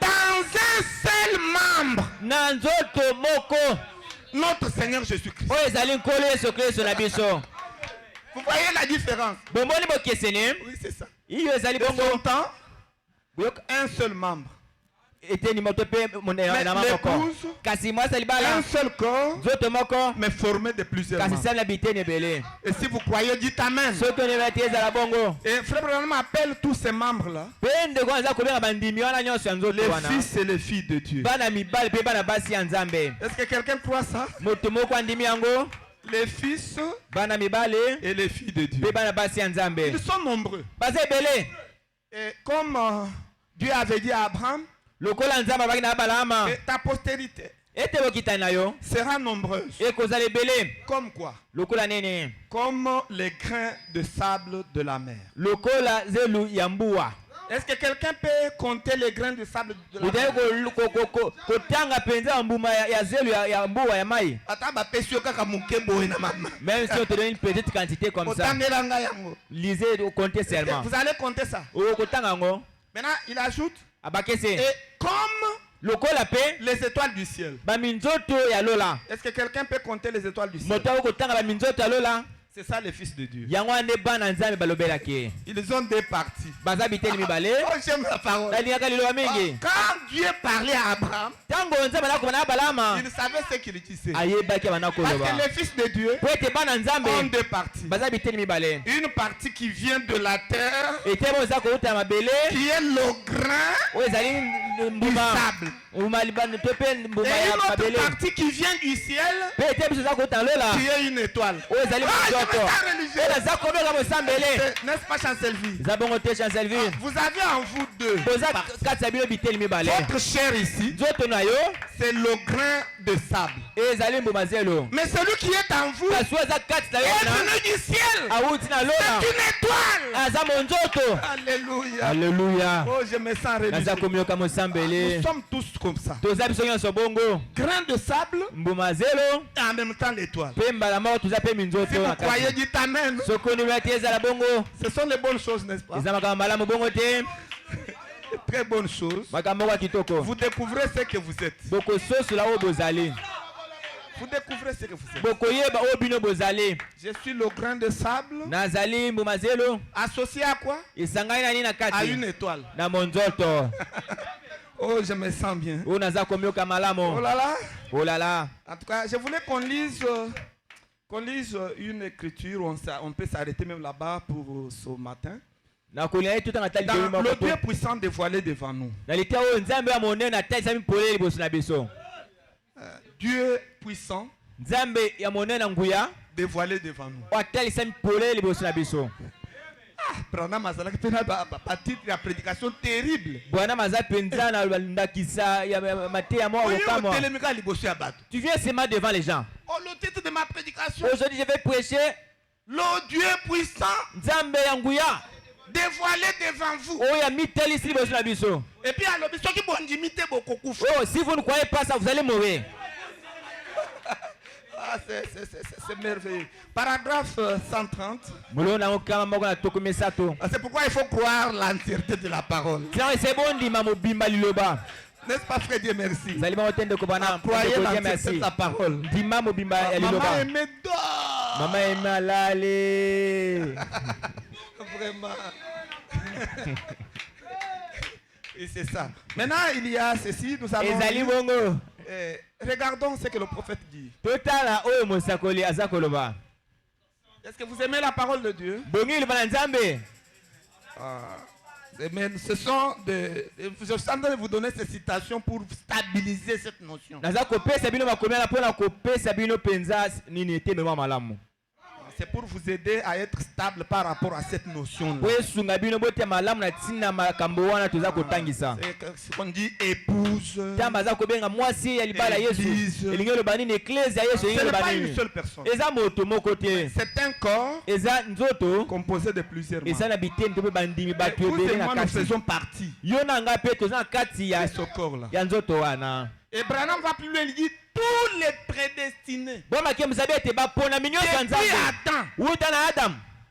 dans un seul membre, notre Seigneur Jésus-Christ. Vous voyez la différence? Oui, c'est ça. De son temps, un seul membre. Mais l'épouse, un seul corps, mais formé de plusieurs membres. Et si vous croyez, dites Amen. Et Frère Branham appelle tous ces membres-là les fils et les filles de Dieu. Est-ce que quelqu'un croit ça? Les fils et les filles de Dieu. Ils sont nombreux. Et comme Dieu avait dit à Abraham, et ta postérité sera nombreuse. Comme quoi? Comme les grains de sable de la mer. Est-ce que quelqu'un peut compter les grains de sable de la mer? Même si on te donne une petite quantité comme ça, lisez, comptez seulement. Vous allez compter ça. Maintenant, il ajoute, et comme les étoiles du ciel. Est-ce que quelqu'un peut compter les étoiles du ciel? C'est ça les fils de Dieu. Ils ont deux parties. Oh, j'aime la parole. Quand Dieu parlait à Abraham, il savait ce qu'il disait. Parce que les fils de Dieu ont deux parties. Une partie qui vient de la terre, qui est le grain du sable. Et une autre partie qui vient du ciel, qui est une étoile. N'est-ce pas Chancellerie? Vous avez en vous deux. Votre chair ici, c'est le grain de sable. Mais celui qui est en vous est venu du ciel. C'est une étoile. Alléluia. Alléluia. Oh, je me sens religieux. Nous sommes tous comme ça. Grain de sable et en même temps l'étoile. Si vous croyez, dites Amen. Ce sont les bonnes choses, n'est-ce pas? Très bonnes choses. Vous découvrez ce que vous êtes. Vous découvrez ce que vous êtes. Je suis le grain de sable. Associé à quoi? À une étoile. Oh, je me sens bien. Oh là là. Oh là là. En tout cas, je voulais qu'on lise une écriture. On peut s'arrêter même là-bas pour ce matin. Dans le Dieu puissant dévoilé devant nous. Dieu puissant dévoilé devant nous. Branham azalaki pena ba titre ya prédication terrible. Tu viens seulement devant les gens. Oh, le titre de ma prédication. Aujourd'hui, je vais prêcher le Dieu puissant dévoilé devant vous. Et puis alors, si vous ne croyez pas ça, vous allez mourir. Ah, c'est merveilleux. Paragraphe 130. C'est pourquoi il faut croire l'entièreté de la parole. N'est-ce pas, frère Dieu, merci. Croyez l'entièreté de la parole. Maman aimait d'or. Maman aimait aller. Vraiment. Et c'est ça. Maintenant, il y a ceci. Nous avons... regardons ce que le prophète dit. Est-ce que vous aimez la parole de Dieu? Ce sont je suis en train de vous donner ces citations pour stabiliser cette notion. C'est pour vous aider à être stable par rapport à cette notion. C'est ce qu'on dit épouse. Ce n'est pas une seule personne. C'est un corps composé de plusieurs membres. Et vous et moi, nous faisons partie de ce corps-là. Et Branham va plus loin, il dit tous les prédestinés. Depuis Adam,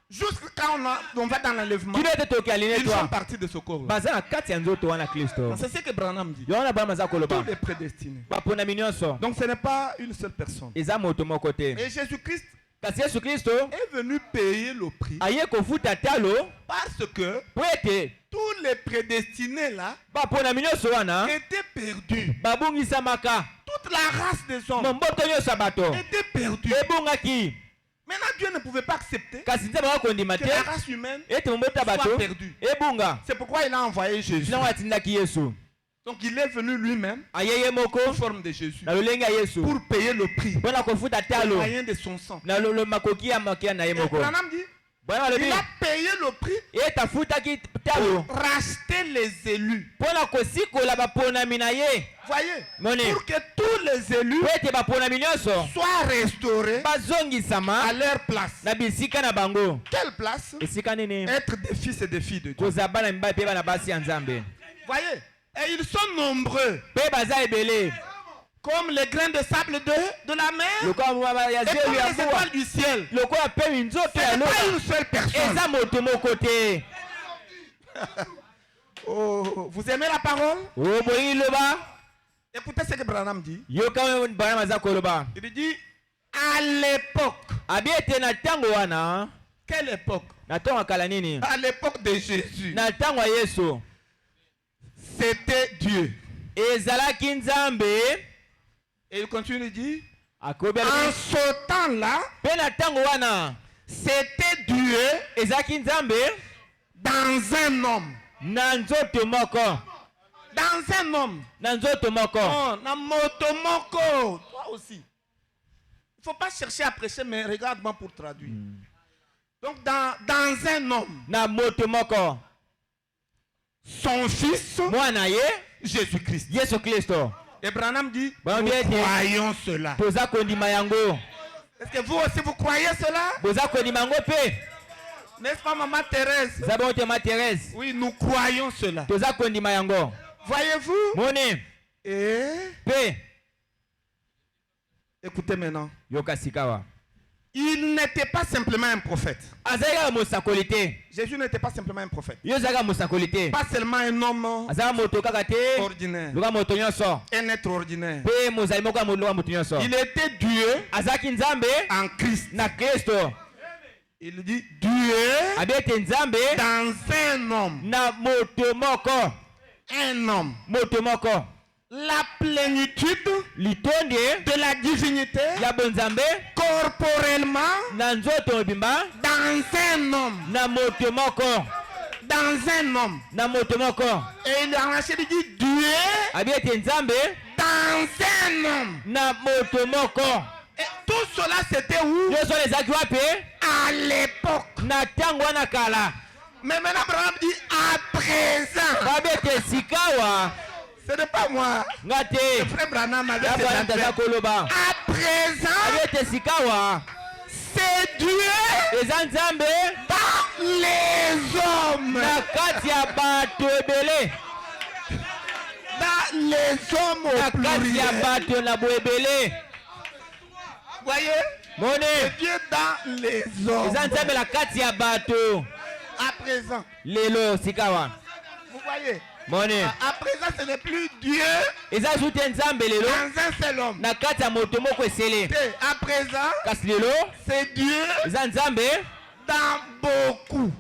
jusqu'à on va dans l'enlèvement, ils font partie de ce corps-là. C'est ce que Branham dit. Tous les prédestinés. Donc ce n'est pas une seule personne. Et Jésus-Christ est venu payer le prix parce que tous les prédestinés là étaient perdus. Toute la race des hommes était perdue. Maintenant Dieu ne pouvait pas accepter que la race humaine soit perdue. C'est pourquoi il a envoyé Jésus. Donc il est venu lui-même en forme de Jésus pour payer le prix au moyen de son sang. Et Branham dit il a payé le prix pour racheter les élus. Voyez, pour que tous les élus soient restaurés à leur place. Quelle place? Être des fils et des filles de Dieu. Voyez, et ils sont nombreux. Comme les grains de sable de la mer et comme les étoiles du ciel. Ce n'est pas une seule personne. Oh, vous aimez la parole? Écoutez ce que Branham dit. Il dit à l'époque. Quelle époque? À l'époque de Jésus. C'était Dieu. Et il continue de dire, en ce temps-là, c'était Dieu dans un homme. Dans un homme. Oh, toi aussi. Il ne faut pas chercher à prêcher, mais regarde-moi pour traduire. Donc, dans un homme. Son fils, Jésus-Christ. Et Branham dit, nous croyons cela. Est-ce que vous aussi vous croyez cela? N'est-ce pas maman Thérèse? Oui, nous croyons cela. Voyez-vous? Écoutez maintenant. Il n'était pas simplement un prophète. Jésus n'était pas simplement un prophète. Pas seulement un homme ordinaire. Un être ordinaire. Il était Dieu en Christ. Il dit Dieu dans un homme. Un homme. La plénitude de la divinité corporellement dans un homme. Dans un homme. Et il a dit Dieu dans un homme. Et tout cela c'était où? À l'époque. Mais maintenant Abraham dit à présent. Ce n'est pas moi. Le frère Branham avait cette affaire. À présent, c'est Dieu dans les hommes. Dans les hommes au pluriel. Voyez? C'est Dieu dans les hommes. À présent. Vous voyez? À présent, ce n'est plus Dieu dans un seul homme. À présent, c'est Dieu dans beaucoup.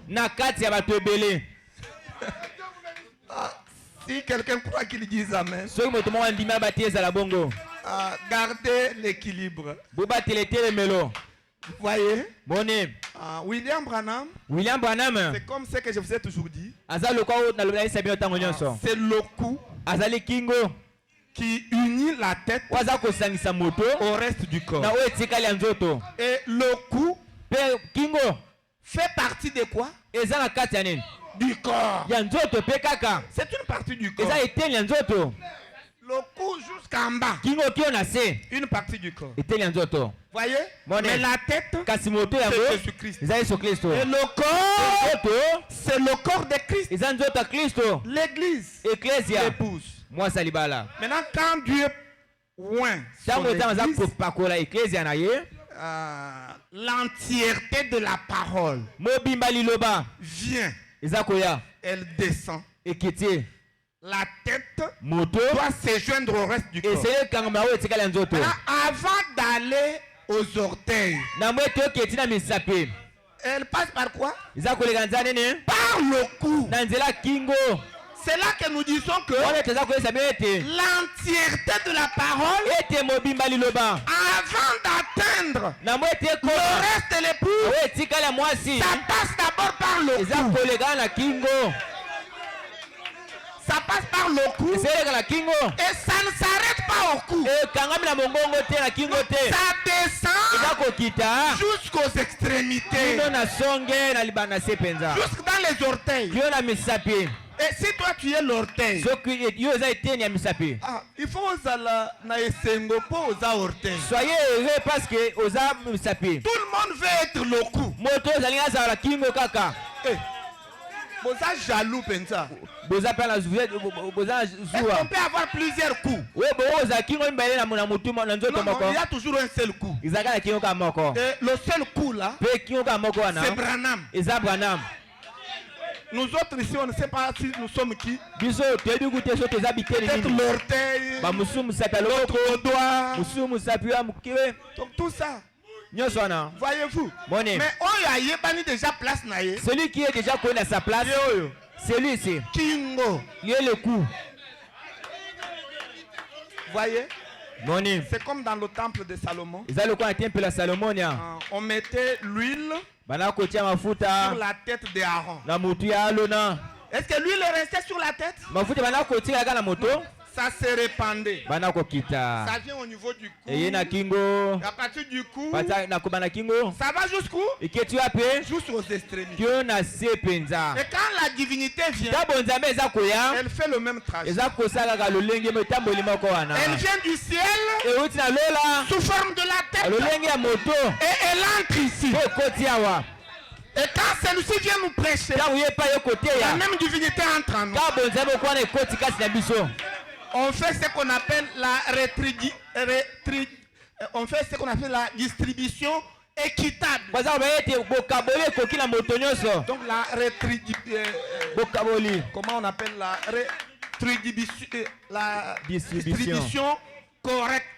Si quelqu'un croit qu'il dise Amen, gardez l'équilibre. Vous voyez? William Branham, c'est comme ce que je vous ai toujours dit. C'est le cou qui unit la tête au reste du corps. Et le cou kingo fait partie de quoi? Du corps. C'est une partie du corps. Le cou jusqu'en bas. Une partie du corps. Voyez? Mais la tête, c'est Jésus-Christ. Et le corps, c'est le corps de Christ. L'église, l'épouse. Maintenant, quand Dieu oint l'entièreté de la parole vient, elle descend. La tête doit se joindre au reste du corps. Avant d'aller aux orteils, elle passe par quoi? Par le cou. C'est là que nous disons que l'entièreté de la parole, avant d'atteindre le reste de l'époux, ça passe d'abord par le cou. Ça passe par le cou et ça ne s'arrête pas au cou. Ça descend jusqu'aux extrémités, jusque dans les orteils. Et si toi tu es l'orteil, il faut orteil. Soyez heureux parce que tout le monde veut être le cou. Est-ce qu'on peut avoir plusieurs coups? Non, il y a toujours un seul coup. Et le seul coup là, c'est Branham. Nous autres ici, on ne sait pas si nous sommes qui. Peut-être l'orteil, l'autre doigt. Donc tout ça. Voyez-vous? Mais déjà place. Celui qui est déjà connu à sa place, celui-ci, Kingo. il est le coup. Voyez? C'est comme dans le temple de Salomon. On mettait l'huile sur la tête d'Aaron. Est-ce que l'huile est restée sur la tête? Ça se répandait. Ça vient au niveau du cou. À partir du cou, ça va jusqu'où? Jusqu'aux extrémités. Et quand la divinité vient, elle fait le même trajet. Elle vient du ciel sous forme de la tête. Et elle entre ici. Et quand celui-ci vient nous prêcher, la même divinité entre en nous. On fait ce qu'on appelle la distribution équitable. Donc la comment on appelle la distribution correcte.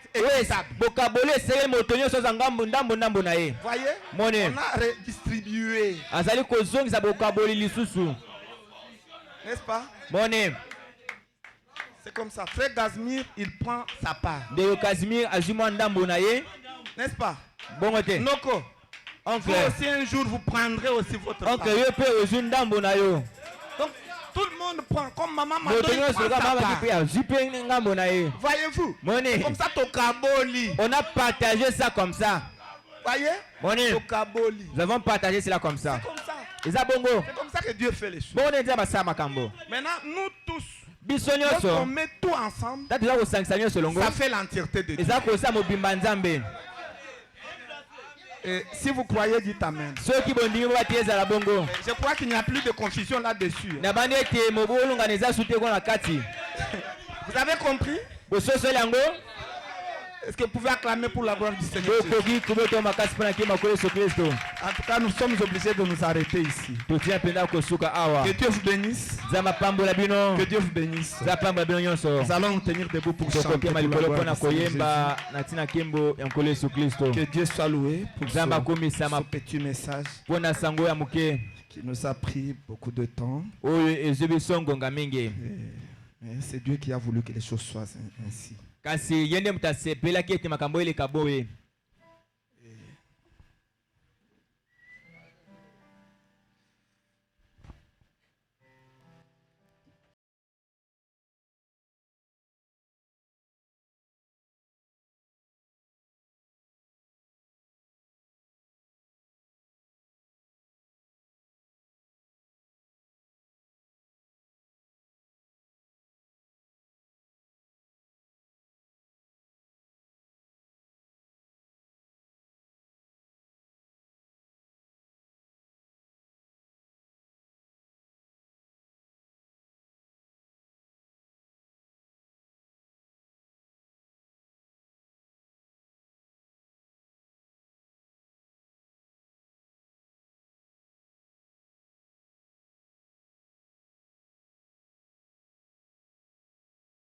Voyez, on a redistribué. N'est-ce pas? C'est comme ça. Frère Casimir, il prend sa part. N'est-ce pas? Noko, vous aussi un jour vous prendrez aussi votre part. Donc tout le monde prend comme maman m'a donné sa part. Voyez-vous? Comme ça, Tokaboli. On a partagé ça comme ça. Voyez? Tokaboli. Nous avons partagé cela comme ça. C'est comme ça que Dieu fait les choses. Maintenant, nous tous, lorsqu'on met tout ensemble, ça fait l'entièreté de Dieu. Et si vous croyez, dites Amen. Je crois qu'il n'y a plus de confusion là-dessus. Vous avez compris? Est-ce que vous pouvez acclamer pour la gloire du Seigneur? En tout cas, nous sommes obligés de nous arrêter ici. Que Dieu vous bénisse. Que Dieu vous bénisse. Nous allons nous tenir debout pour chanter pour la gloire du Seigneur. Que Dieu soit loué pour ce petit message qui nous a pris beaucoup de temps. C'est Dieu qui a voulu que les choses soient ainsi.